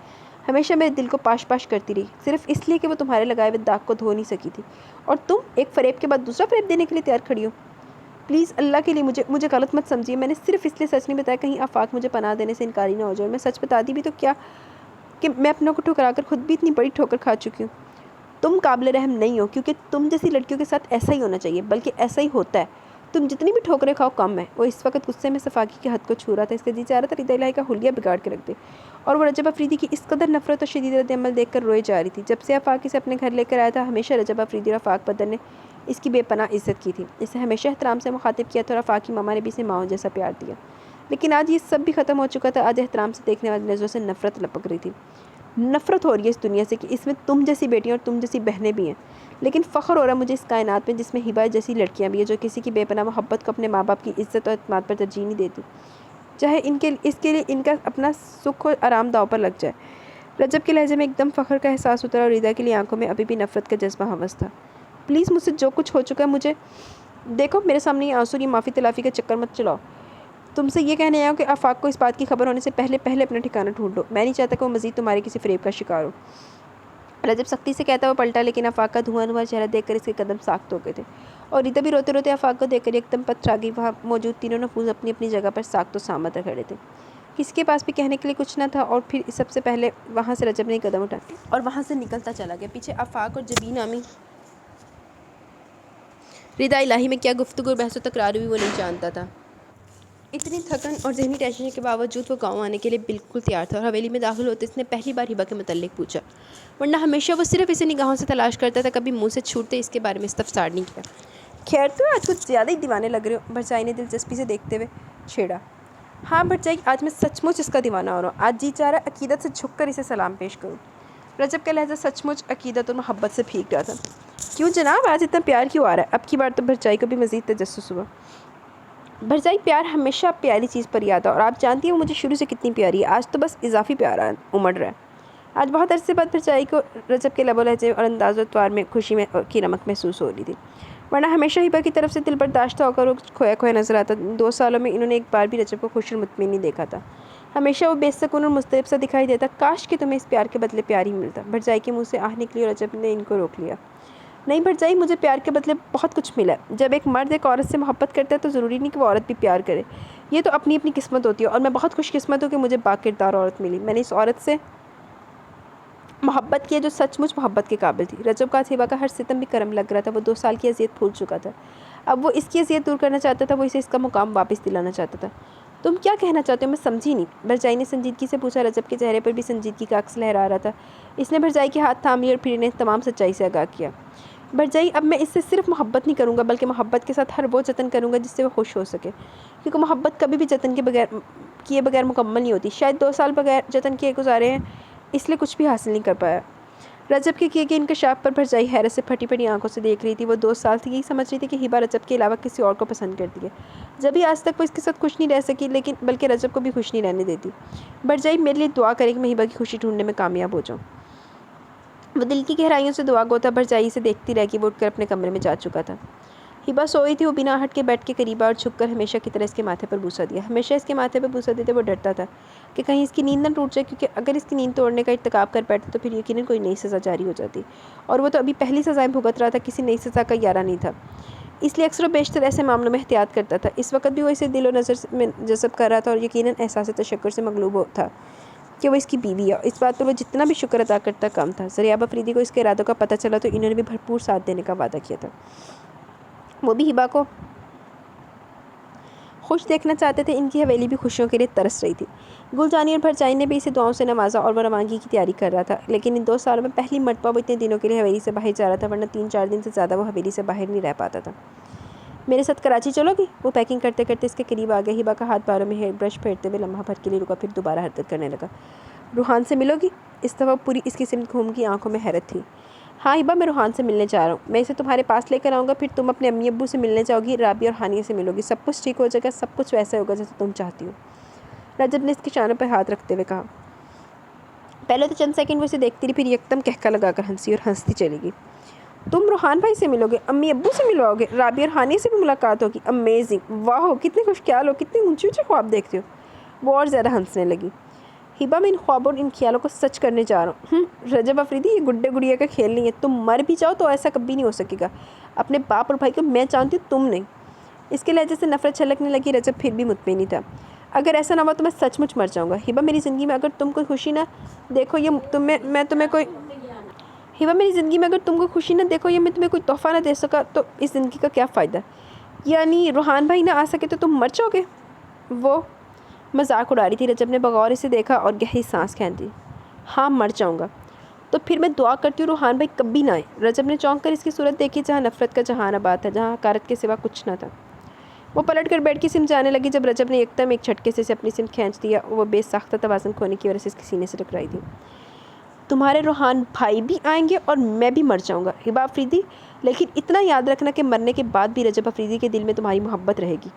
हमेशा मेरे दिल को पाश पाश करती रही, सिर्फ इसलिए कि वो तुम्हारे लगाए हुए दाग को धो नहीं सकी थी। और तुम एक फ़रेब के बाद दूसरा फ़रेब देने के लिए तैयार खड़ी हो। प्लीज़ अल्लाह के लिए मुझे गलत मत समझिए। मैंने सिर्फ इसलिए सच नहीं बताया कहीं आफाक मुझे पनाह देने से इनकारी ना हो जाए। मैं सच बता दी भी तो क्या कि मैं अपनों को ठुकरा कर खुद भी इतनी बड़ी ठोकर खा चुकी हूँ। तुम काबिल रहम नहीं हो, क्योंकि तुम जैसी लड़कियों के साथ ऐसा ही होना चाहिए, बल्कि ऐसा ही होता है। तुम जितनी भी ठोकरें खाओ कम है। वो इस वक्त गुस्से में सफाकी के हद को छू रहा था। इसका जी चाह रहा था रिदा इलाही का हुलिया बिगाड़ के रख दे, और वो रजब अफरीदी की इस कदर नफरत और शदीद रद्द-ए-अमल देखकर रोए जा रही थी। जब से आफाक इसे अपने घर लेकर आया था, हमेशा रजब अफरीदी और आफाक बदर ने इसकी बेपनाह इज्जत की थी। इसे हमेशा एहतराम से मुखातिब किया था और आफाक की मामा ने भी इसे माओ जैसा प्यार दिया। लेकिन आज ये सब भी ख़त्म हो चुका था। आज एहतराम से देखने वाली नज़रों से नफरत लपक रही थी। नफरत हो रही है इस दुनिया से कि इसमें तुम जैसी बेटियाँ और तुम जैसी बहनें भी हैं। लेकिन फ़ख्र हो रहा है मुझे इस कायनात में जिसमें हिबा जैसी लड़कियाँ भी हैं, जो किसी की बेपनाह मोहब्बत को अपने माँ बाप की इज्जत और एतमाद पर तरजीह नहीं देती, चाहे इसके लिए इनका अपना सुख और आराम दाव पर लग जाए। रजब के लहजे में एकदम फ़ख्र का एहसास उतरा और रिदा के लिए आंखों में अभी भी नफरत का जज्बा हवस था। प्लीज़ मुझसे जो कुछ हो चुका है मुझे देखो, मेरे सामने ये आंसू, ये माफ़ी तलाफ़ी का चक्कर मत चलाओ। तुमसे ये कहने आया हूँ कि आफाक को इस बात की खबर होने से पहले पहले अपना ठिकाना ढूंढ लो। मैं नहीं चाहता कि वो मज़ीद तुम्हारे किसी फ़रेब का शिकार हो। रजब सख्ती से कहता हुआ पलटा, लेकिन आफाक का धुआं चेहरा देखकर इसके कदम साख्त हो गए थे, और रिदा भी रोते रोते आफाक को देखकर एकदम पत्थर आ गई। वहाँ मौजूद तीनों नफूस अपनी अपनी जगह पर साख्त और सामत खड़े थे। किसी के पास भी कहने के लिए कुछ न था। और फिर सबसे पहले वहाँ से रजब ने कदम उठाए और वहाँ से निकलता चला गया। पीछे आफाक और जबीन आमी रिदा इलाही में क्या गुफ्तगू और बहस व तकरार हुई वो नहीं जानता था। इतनी थकन और ज़हनी टेंशन के बावजूद वो गांव आने के लिए बिल्कुल तैयार था, और हवेली में दाखिल होते इसने पहली बार हिबा के मुतल्लिक पूछा, वरना हमेशा वो सिर्फ इसे निगाहों से तलाश करता था, कभी मुंह से छूटते इसके बारे में इस्तफसार नहीं किया। खैर तो आज कुछ ज़्यादा ही दीवाने लग रहे हो, भरजाई ने दिलचस्पी से देखते हुए छेड़ा। हाँ भरजाई, आज मैं सचमुच इसका दीवाना हो रहा हूँ। आज जी चाह रहा अकीदत से झुककर इसे सलाम पेश करूँ। रजब का लहजा सचमुच अकीदत और मोहब्बत से भीग रहा था। क्यों जनाब, आज इतना प्यार क्यों आ रहा है? अब की बार तो भरजाई को भी मज़ीद तजस्सुस हुआ। भरजाई, प्यार हमेशा प्यारी चीज़ पर ही आता है, और आप जानती हैं वो मुझे शुरू से कितनी प्यारी है। आज तो बस इजाफी प्यार उमड़ रहा है। आज बहुत अरसे बाद भरजाई को रजब के लबो लहजे और अंदाज़ो त्वार में खुशी में की रमक महसूस हो रही थी, वरना हमेशा हिबा की तरफ से दिल बर्दाश्त होकर वो खोया खोया नजर आता। 2 सालों में इन्होंने एक बार भी रजब को खुश और मुतमिन नहीं देखा था। हमेशा वो बेसुकून और मुस्तरब सा दिखाई देता। काश कि तुम्हें इस प्यार के बदले प्यार ही मिलता। भरजाई के मुँह से आह निकली और रजब ने इनको रोक लिया। नहीं भरजाई, मुझे प्यार के बदले बहुत कुछ मिला है। जब एक मर्द एक औरत से मोहब्बत करता है तो ज़रूरी नहीं कि वो औरत भी प्यार करे। ये तो अपनी अपनी किस्मत होती है, और मैं बहुत खुशकिस्मत हूँ कि मुझे बाकिरदार औरत मिली। मैंने इस औरत से मोहब्बत की है जो सचमुच मोहब्बत के काबिल थी। रजब का हिबा का हर सितम भी करम लग रहा था। वो 2 साल की अजियत भूल चुका था। अब वो इसकी अजियत दूर करना चाहता था। वो इसे इसका मुकाम वापस दिलाना चाहता था। तुम क्या कहना चाहते हो? मैं समझी नहीं। भरजाई ने संजीदगी से पूछा। रजब के चेहरे पर भी संजीदगी का अक्स लहरा रहा था। इसने भरजाई के हाथ थाम लिए और फिर इन्हें तमाम सच्चाई से आगाह किया। भरजाई, अब मैं इससे सिर्फ मोहब्बत नहीं करूँगा, बल्कि मोहब्बत के साथ हर वो जतन करूँगा जिससे वो खुश हो सके, क्योंकि मोहब्बत कभी भी जतन के किए बगैर मुकम्मल नहीं होती। शायद 2 साल बगैर जतन किए गुजारे हैं, इसलिए कुछ भी हासिल नहीं कर पाया। रजब के किए गए इनकशाफ पर भरजाई हैरत से फटी फटी आंखों से देख रही थी। वो 2 साल से यही समझ रही थी कि हिबा रजब के अलावा किसी और को पसंद करती है। जब भी आज तक वो इसके साथ खुश नहीं रह सकी, लेकिन बल्कि रजब को भी खुश नहीं रहने देती। भरजाई, मेरे लिए दुआ करें कि मैं हिबा की खुशी ढूंढने में कामयाब हो जाऊँ। वो दिल की गहराइयों से दुआ गोता भरजाई से देखती रह कि वो उठकर अपने कमरे में जा चुका था। हिबा सोई थी। वो बिना हट के बेड के करीब और छुपकर हमेशा की तरह इसके माथे पर बूसा दिया। हमेशा इसके माथे पर बूसा देते वो डरता था कि कहीं इसकी नींद न टूट जाए, क्योंकि अगर इसकी नींद तोड़ने का इत्तेकाब कर बैठे तो फिर यकीनन कोई नई सज़ा जारी हो जाती, और वो तो अभी पहली सज़ाएं भुगत रहा था, किसी नई सज़ा का यारा नहीं था। इसलिए अक्सर बेशतर ऐसे मामलों में एहतियात करता था। इस वक्त भी वो इसे दिलो नज़र में जज़ब कर रहा था, और यकीनन एहसास तशक्कुर से मगलूब था कि वो इसकी बीवी है। इस बात पर वो जितना भी शुक्र अदा करता कम था। ज़रियाब अफरीदी को इसके इरादों का पता चला तो इन्होंने भी भरपूर साथ देने का वादा किया था। वो भी हिबा को खुश देखना चाहते थे। इनकी हवेली भी खुशियों के लिए तरस रही थी। गुलजानी और भरजाई ने भी इसे दुआओं से नवाजा, और वो रवानगी की तैयारी कर रहा था। लेकिन इन 2 सालों में पहली मरतबा वो इतने दिनों के लिए हवेली से बाहर जा रहा था, वरना 3-4 दिन से ज़्यादा वो हवेली से बाहर नहीं रह पाता था। मेरे साथ कराची चलोगी? वो पैकिंग करते करते इसके करीब आ गया। हिबा का हाथ बालों में हेयर ब्रश फेरते हुए लम्हा भर के लिए रुका, फिर दोबारा हरकत करने लगा। रूहान से मिलोगी? इस दफ़ा पूरी इसकी सिमत घूम की आंखों में हैरत थी। हाँ हिबा, मैं रूहान से मिलने जा रहा हूँ। मैं इसे तुम्हारे पास लेकर आऊँगा, फिर तुम अपने अम्मी अब्बू से मिलने जाओगी, राबी और हानिया से मिलोगी। सब कुछ ठीक हो जाएगा, सब कुछ वैसा होगा जैसे तुम चाहती हो। रजब ने इसके शानों पर हाथ रखते हुए कहा। पहले तो चंद सेकंड वो इसे देखती रही, फिर एकदम कहका लगाकर हंसी और हंसती चली गई। तुम रोहान भाई से मिलोगे, अम्मी अब्बू से मिलोगे, राबी और हानी से भी मुलाकात होगी, अमेजिंग, वाह कितने खुशख्याल हो, कितने ऊंचे ऊंचे ख्वाब देखते हो। वो और ज़्यादा हंसने लगी। हिबा, मैं इन ख्वाबों और इन ख्यालों को सच करने जा रहा हूँ। रजब अफरीदी, ये गुड्डे गुड़िया का खेल नहीं है। तुम मर भी जाओ तो ऐसा कभी नहीं हो सकेगा। अपने बाप और भाई को मैं जानती हूँ, तुम नहीं। इसके लहजे से नफरत छलकने लगी। रजब फिर भी मुतमईन नहीं था। अगर ऐसा ना हुआ तो मैं सचमुच मर जाऊँगा। हिबा, मेरी ज़िंदगी में अगर तुम कोई खुशी ना देखो, ये तुम्हें मैं तुम्हें कोई हिबा मेरी ज़िंदगी में अगर तुमको खुशी ना देखो या मैं तुम्हें कोई तोहफ़ा ना दे सका तो इस ज़िंदगी का क्या फ़ायदा। यानी रोहान भाई ना आ सके तो तुम मर जाओगे। वो मजाक उड़ा रही थी। रजब ने बगौर इसे देखा और गहरी सांस खींच दी। हाँ, मर जाऊँगा। तो फिर मैं दुआ करती हूँ रोहान भाई कभी ना आए। रजब ने चौंक कर इसकी सूरत देखी, जहाँ नफरत का जहान आबाद था, जहाँ हकारत के सिवा कुछ न था। वो पलट कर बेड की सिम जाने लगी। जब रजब ने एकदम एक झटके से अपनी सिम खींच दिया, वो बेसाख्ता तवाज़ुन खोने की वजह से इसके सीने से टकराई थी। तुम्हारे रोहान भाई भी आएंगे और मैं भी मर जाऊंगा हिबा अफरीदी, लेकिन इतना याद रखना कि मरने के बाद भी रजब अफरीदी के दिल में तुम्हारी मोहब्बत रहेगी।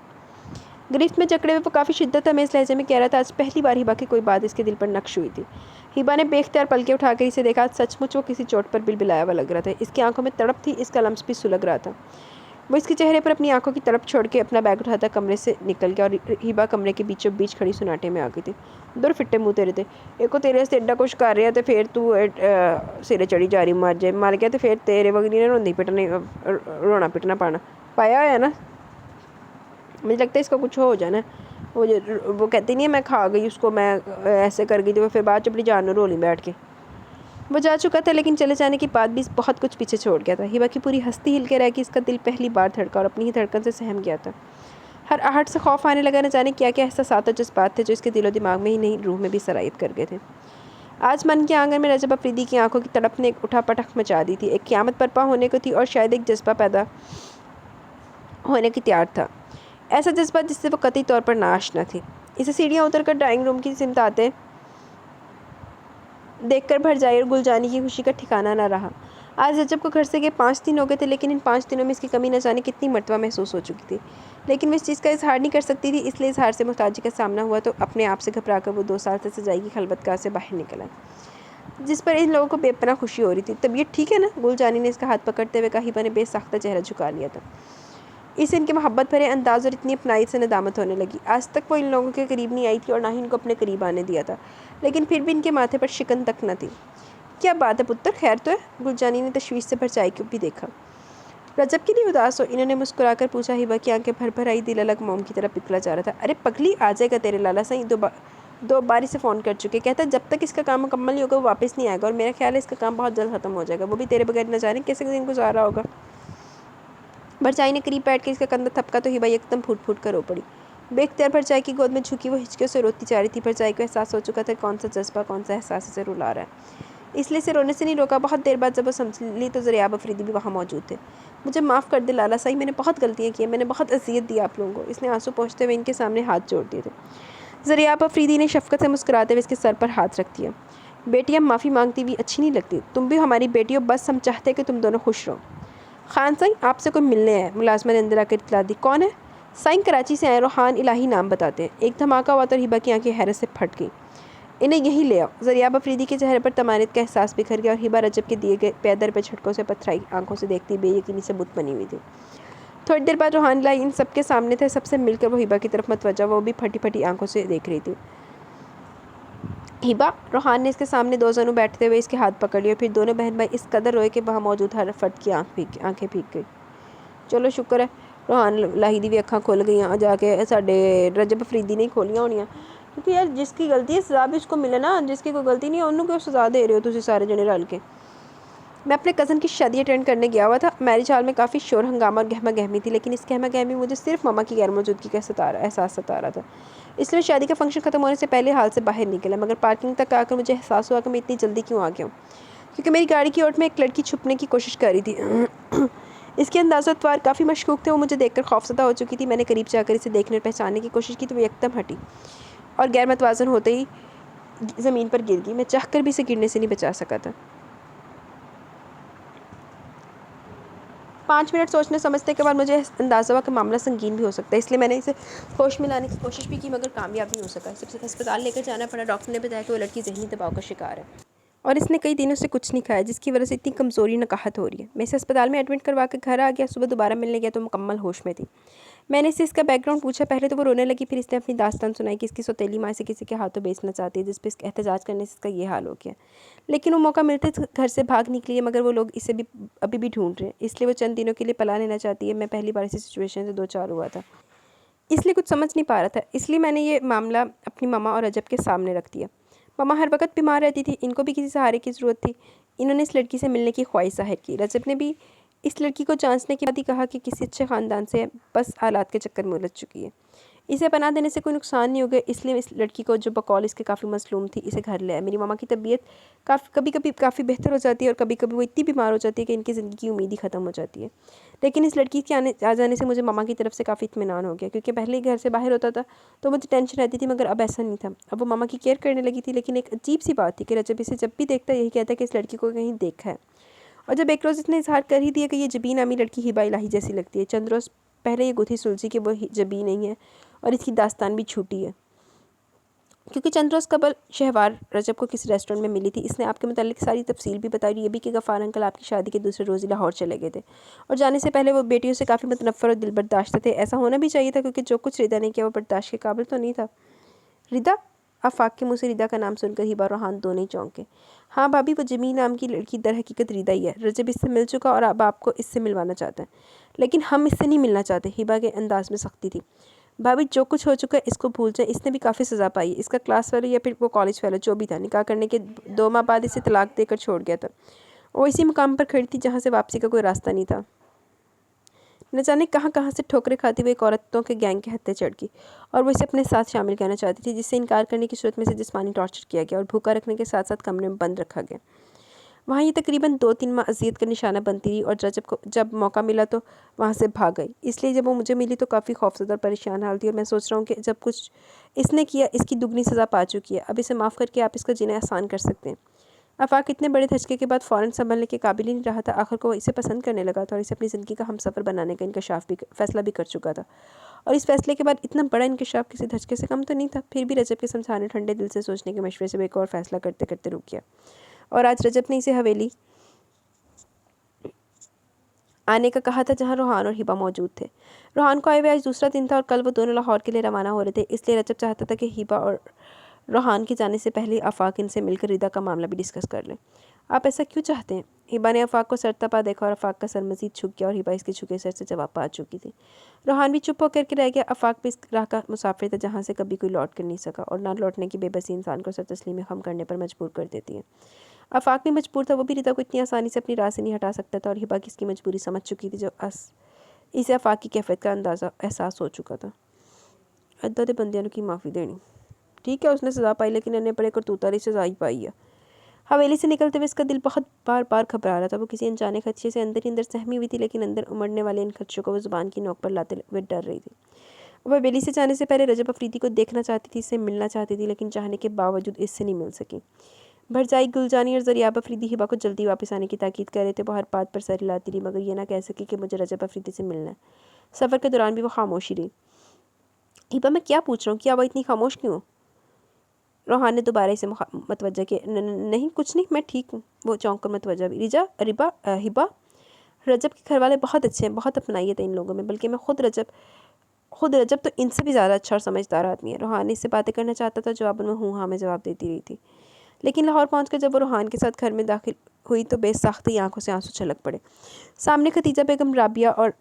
गिरफ्त में जकड़े हुए वो काफ़ी शिद्दत में इस लहजे में कह रहा था। आज पहली बार हिबा की कोई बात इसके दिल पर नक्श हुई थी। हिबा ने बेख्तियार पलके उठाकर इसे देखा। सचमुच वो किसी चोट पर बिलबिलाया हुआ लग रहा था। इसकी आंखों में तड़प थी, इसका लम्स भी सुलग रहा था। वो इसके चेहरे पर अपनी आंखों की तड़प छोड़ के अपना बैग उठाता कमरे से निकल गया और हिबा कमरे के बीचों बीच खड़ी सुनाटे में आ गई थी। दूर फिट्टे मुँह तेरे थे, एक को तेरे से एड्डा कुछ कर रहा है तो फिर तू सिरे चढ़ी जा रही, मर जाए, मर गया तो फिर तेरे वगैरह रोंदी पिटने रोना पिटना पाना पाया है ना। मुझे लगता है इसका कुछ हो जाना। वो कहती नहीं है मैं खा गई उसको, मैं ऐसे कर गई थी, वो फिर बाद अपनी जान रोली बैठ के। वो जा चुका था, लेकिन चले जाने के बाद भी बहुत कुछ पीछे छोड़ गया था। हिबा की पूरी हस्ती हिल के रह गई। इसका दिल पहली बार धड़का और अपनी ही धड़कन से सहम गया था। हर आहट से खौफ आने लगा। न जाने क्या क्या एहसास और जज्बात थे जो इसके दिलो दिमाग में ही नहीं, रूह में भी सरायत कर गए थे। आज मन के आंगन में रजब अफरीदी की आंखों की तड़प ने एक उठा पटक मचा दी थी। एक क़यामत बर्पा होने को थी और शायद एक जज्बा पैदा होने की तैयार था। ऐसा जज्बा जिससे वो कतई तौर पर नाआशना थी। इसे सीढ़ियाँ उतरकर ड्राइंग रूम की सिमत आते देखकर भरजाई और गुलजानी की खुशी का ठिकाना न रहा। आज रजब को घर से गए 5 दिन हो गए थे, लेकिन इन 5 दिनों में इसकी कमी न जाने कितनी मर्तबा महसूस हो चुकी थी। लेकिन वो इस चीज़ का इजहार नहीं कर सकती थी, इसलिए इजहार से मुहताजी का सामना हुआ तो अपने आप से घबरा कर वो 2 साल से सजाई की खलबतगाह से बाहर निकला, जिस पर इन लोगों को बेपनाह खुशी हो रही थी। तबीयत ठीक है ना? गुलजानी ने इसका हाथ पकड़ते हुए कहा। हिबा ने बेसाख्ता चेहरा झुका लिया था। इसे इनके मोहब्बत भरे अंदाज और इतनी अपनाई से नदामत होने लगी। आज तक वो इन लोगों के करीब नहीं आई थी और ना ही इनको अपने करीब आने दिया था, लेकिन फिर भी इनके माथे पर शिकन तक न थी। क्या बात है पुत्र, खैर तो है? गुलजानी ने तशवीश से भरजाई को भी देखा। रजब के लिए उदास हो? इन्होंने मुस्कुराकर पूछा। हिबा की आंखें भर भर आई, दिल अलग मोम की तरफ पिघला जा रहा था। अरे पगली, आ जाएगा तेरे लाला साईं, दो बार इसे फ़ोन कर चुके। कहता जब तक इसका काम मुकम्मल नहीं होगा वो वापस नहीं आएगा, और मेरा ख्याल है इसका काम बहुत जल्द ख़त्म हो जाएगा। वो भी तेरे बगैर न जाने कैसे दिन गुजारा होगा। भरजाई ने करीब बैठ के इसका कंधा थपका तो हिबा एकदम फूट फूट कर रो पड़ी। बेख्तियार भरजाई की गोद में झुकी वो हिचकियों से रोती जा रही थी। भरजाई को एहसास हो चुका था कौन सा जज्बा, कौन सा एहसास इसे रुला रहा है, इसलिए इसे रोने से नहीं रोका। बहुत देर बाद जब वो समझ ली तो ज़रियाब अफरीदी भी वहाँ मौजूद थे। मुझे माफ़ कर दे लाला साईं, मैंने बहुत गलतियाँ की हैं, मैंने बहुत अजियत दी आप लोगों को। इसने आंसू पोंछते हुए इनके सामने हाथ जोड़ दिए थे। ज़रियाब अफरीदी ने शफ़क़त से मुस्कुराते हुए इसके सर पर हाथ रख दिया। बेटियाँ माफ़ी मांगती हुई अच्छी नहीं लगती, तुम भी हमारी बेटी हो, बस हम चाहते हैं कि तुम दोनों खुश रहो। खान साईं, आपसे कोई मिलने आया, मुलाजमा ने अंदर आकर इतला दी। कौन है? साईं कराची से आए, रोहान इलाही नाम बताते हैं। एक धमाका हुआ तो हिबा की आंखें हैरत से फट गई। इन्हें यहीं ले आओ। ज़रियाब अफरीदी के चेहरे पर तमानित का एहसास बिखर गया और हिबा रजब के दिए गए पैदर पे झटकों से पथराई आंखों से देखती बेयकीनी से बुत बनी हुई थी। थोड़ी देर बाद रोहान इलाही इन सबके सामने थे। सबसे मिलकर वो हिबा की तरफ मतवज्जा, वो भी फटी फटी आंखों से देख रही थी। हिबा, रोहान ने इसके सामने 2 जनों बैठते हुए इसके हाथ पकड़ लिए और फिर दोनों बहन भाई इस कदर रोए कि वहाँ मौजूद हर फर्द की आंखें भीग गई। चलो शुक्र है रोहान लाही दी भी अखां खुल गई जाके, साडे रजब अफरीदी ने खोलियां होनियां, क्योंकि यार जिसकी गलती है सज़ा भी उसको मिले ना, जिसकी कोई गलती नहीं है उन्होंने क्यों सज़ा दे रहे हो तुम सारे जने रल के। मैं अपने कज़न की शादी अटेंड करने गया हुआ था। मैरिज हॉल में काफ़ी शोर हंगामा और गहमा गहमी थी, लेकिन इस गहमा गहमी मुझे सिर्फ ममा की गैर मौजूदगी का एहसास सता रहा था, इसलिए शादी का फंक्शन ख़त्म होने से पहले हाल से बाहर निकला। मगर पार्किंग तक आकर मुझे एहसास हुआ कि मैं इतनी जल्दी क्यों आ गया हूँ, क्योंकि मेरी गाड़ी की ओट में एक लड़की छुपने की कोशिश कर रही थी। इसके अंदाज़तवार काफ़ी मशकूक थे। वो मुझे देखकर खौफज़दा हो चुकी थी। मैंने करीब जाकर इसे देखने और पहचानने की कोशिश की तो वो एकदम हटी और गैर मतवाज़न होते ही ज़मीन पर गिर गई। मैं चाहकर भी इसे गिरने से नहीं बचा सका था। 5 मिनट सोचने समझने के बाद मुझे अंदाज़ा हुआ कि मामला संगीन भी हो सकता है, इसलिए मैंने इसे होश में लाने की कोशिश भी की, मगर कामयाब नहीं हो सका। इसे अस्पताल लेकर जाना पड़ा। डॉक्टर ने बताया कि वो लड़की ज़हनी दबाव का शिकार है। और इसने कई दिनों से कुछ नहीं खाया, जिसकी वजह से इतनी कमज़ोरी नकाहत हो रही है। मैं इसे अस्पताल में एडमिट करवा के घर आ गया। सुबह दोबारा मिलने गया तो मुकम्मल होश में थी। मैंने इससे इसका बैकग्राउंड पूछा। पहले तो वो रोने लगी, फिर इसने अपनी दास्तान सुनाई कि इसकी सौतेली माँ इसे किसी के हाथों बेचना चाहती है, जिस पर इसका एहतजाज करने से इसका ये हाल हो गया। लेकिन वो मौका मिलते घर से भाग निकली है, मगर वो लोग इसे भी अभी भी ढूंढ रहे हैं, इसलिए वो चंद दिनों के लिए पला लेना चाहती है। मैं पहली बार इसी सिचुएशन से 2-4 हुआ था, इसलिए कुछ समझ नहीं पा रहा था। इसलिए मैंने ये मामला अपनी मामा और रजब के सामने रख दिया। मामा हर वक्त बीमार रहती थी, इनको भी किसी सहारे की ज़रूरत थी। इन्होंने इस लड़की से मिलने की ख्वाहिश ज़ाहिर की। रजब ने भी इस लड़की को जांचने के बाद ही कहा कि किसी अच्छे ख़ानदान से बस हालात के चक्कर में उलझ चुकी है, इसे पनाह देने से कोई नुकसान नहीं होगा। इसलिए इस लड़की को, जो बकौल इसके काफ़ी मसलूम थी, इसे घर ले आया। मेरी मामा की तबीयत कभी कभी काफ़ी बेहतर हो जाती है और कभी कभी वो इतनी बीमार हो जाती है कि इनकी ज़िंदगी की उम्मीद ही ख़त्म हो जाती है। लेकिन इस लड़की के आ जाने से मुझे मामा की तरफ से काफ़ी इत्मीनान हो गया, क्योंकि पहले ही घर से बाहर होता था तो मुझे टेंशन रहती थी, मगर अब ऐसा नहीं था। अब वो मामा की केयर करने लगी थी। लेकिन एक अजीब सी बात थी कि रजब इसे जब भी देखता यही कहता कि इस लड़की को कहीं देखा है। और जब एक रोज़ इसने इजहार कर ही दिया कि ये जबीन नामी लड़की हिबा इलाही जैसी लगती है, चंद रोज़ पहले ये गुथी सुलझी कि वो जबीन नहीं है और इसकी दास्तान भी छूटी है। क्योंकि चंद रोज़ कबल शहवार रजब को किसी रेस्टोरेंट में मिली थी। इसने आपके मुतालिक सारी तफसील भी बताई, ये भी कि गफ़ार अंकल आपकी शादी के दूसरे रोज़ ही लाहौर चले गए थे और जाने से पहले वो बेटियों से काफ़ी मुतनफ़्फ़र और दिल बर्दाश्त थे। ऐसा होना भी चाहिए था, क्योंकि जो कुछ रिदा ने किया वो बर्दाश्त के काबिल तो नहीं था। रिदा? आफाक के मुँह से रिदा का नाम सुनकर हिबा और रोहान दोनों ही चौंके। हाँ भाभी, वो जमीन नाम की लड़की दर हकीकत रिदा ही है। रजब इससे मिल चुका और अब आपको इससे मिलवाना चाहता है। लेकिन हम इससे नहीं मिलना चाहते। हिबा के अंदाज में सख्ती थी। भाभी, जो कुछ हो चुका है इसको भूल जाए। इसने भी काफ़ी सज़ा पाई है। इसका क्लास फेलो या फिर वो कॉलेज फेलो जो भी था, निकाह करने के 2 माह बाद इसे तलाक देकर छोड़ गया था। वो इसी मुकाम पर खड़ी थी जहाँ से वापसी का कोई रास्ता नहीं था। न जाने कहाँ कहाँ से ठोकरें खाती हुई एक औरतों के गैंग के हत्थे चढ़ गई और वो इसे अपने साथ शामिल करना चाहती थी, जिससे इनकार करने की सूरत में से जिस्मानी टॉर्चर किया गया और भूखा रखने के साथ साथ कमरे में बंद रखा गया। वहाँ ये तकरीबन 2-3 माह अजियत का निशाना बनती रही और जब मौका मिला तो वहाँ से भाग गई। इसलिए जब वो मुझे मिली तो काफ़ी खौफजदा और परेशान हाल थी और मैं सोच रहा हूँ कि जब कुछ इसने किया इसकी दुगनी सज़ा पा चुकी है। अब इसे माफ़ करके आप इसका जीना आसान कर सकते हैं। आफाक इतने बड़े धचके के बाद फ़ौरन संभलने के काबिल ही नहीं रहा था। आखिर को इसे पसंद करने लगा था और इसे अपनी ज़िंदगी का हमसफ़र बनाने का फैसला भी कर चुका था। और इस फैसले के बाद इतना बड़ा इंकशाफ किसी धचके से कम तो नहीं था। फिर भी रजब के समझाने, ठंडे दिल से सोचने के मशवरे से वो एक और फैसला करते करते रुक गया। और आज रजब ने इसे हवेली आने का कहा था, जहाँ रोहान और हिबा मौजूद थे। रोहान को आए हुए आज दूसरा दिन था और कल वो दोनों लाहौर के लिए रवाना हो रहे थे। इसलिए रजब चाहता था कि हिबा और रोहान के जाने से पहले आफाक इनसे मिलकर रिदा का मामला भी डिस्कस कर लें। आप ऐसा क्यों चाहते हैं? हिबा ने आफाक को सर तपा देखा और आफाक का सर मजीद झुक गया और हिबा इसके झुके सर से जवाब पा चुकी थी। रोहान भी चुप होकर के रह गया। आफाक भी इस राह का मुसाफिर था जहाँ से कभी कोई लौट कर नहीं सका, और ना लौटने की बेबसी इंसान को सर तस्लीम में खम करने पर मजबूर कर देती है। आफाक भी मजबूर था। वो भी रिदा को इतनी आसानी से अपनी राह से नहीं हटा सकता था और हिबा की इसकी मजबूरी समझ चुकी थी, जो इसे आफाक की कैफियत का एहसास हो चुका था। अद्दा दे बंदियां की माफ़ी देनी ठीक है, उसने सज़ा पाई, लेकिन इन्हें बड़े करतूता ने सज़ा ही पाई है। हवेली से निकलते हुए इसका दिल बहुत बार बार घबरा रहा था। वो किसी अनजाने खदशे से अंदर ही अंदर सहमी हुई थी, लेकिन अंदर उमड़ने वाले इन खदशों को वो ज़ुबान की नोक पर लाते हुए डर रही थी। वह हवेली से जाने से पहले रजब अफरीदी को देखना चाहती थी, इससे मिलना चाहती थी, लेकिन चाहने के बावजूद इससे नहीं मिल सकी। भरजाई गुलजानी और ज़रियाब अफरीदी हिबा को जल्दी वापस आने की ताकीद कर रहे थे। वो हर बात पर सर हिलाती रही, मगर ये ना कह सकी कि मुझे रजब अफरीदी से मिलना है। सफ़र के दौरान भी वो खामोशी रही। हिबा, मैं क्या पूछ रहा हूँ, क्या वह इतनी खामोश क्यों? रोहान ने दोबारा इसे मतवज्जा किया। नहीं कुछ नहीं, मैं ठीक हूँ। वो चौंक कर मतवज्जा भी। हिबा, रजब के घर वाले बहुत अच्छे हैं, बहुत अपनाइयत है इन लोगों में, बल्कि मैं खुद रजब तो इनसे भी ज़्यादा अच्छा और समझदार आदमी है। रोहान इससे बातें करना चाहता था, जवाब में हूँ हाँ में जवाब देती रही थी। लेकिन लाहौर पहुँचकर जब वो रोहान के साथ घर में दाखिल हुई तो बेसाख्ती आंखों से आंसू छलक पड़े। सामने खतीजा बेगम, राबिया और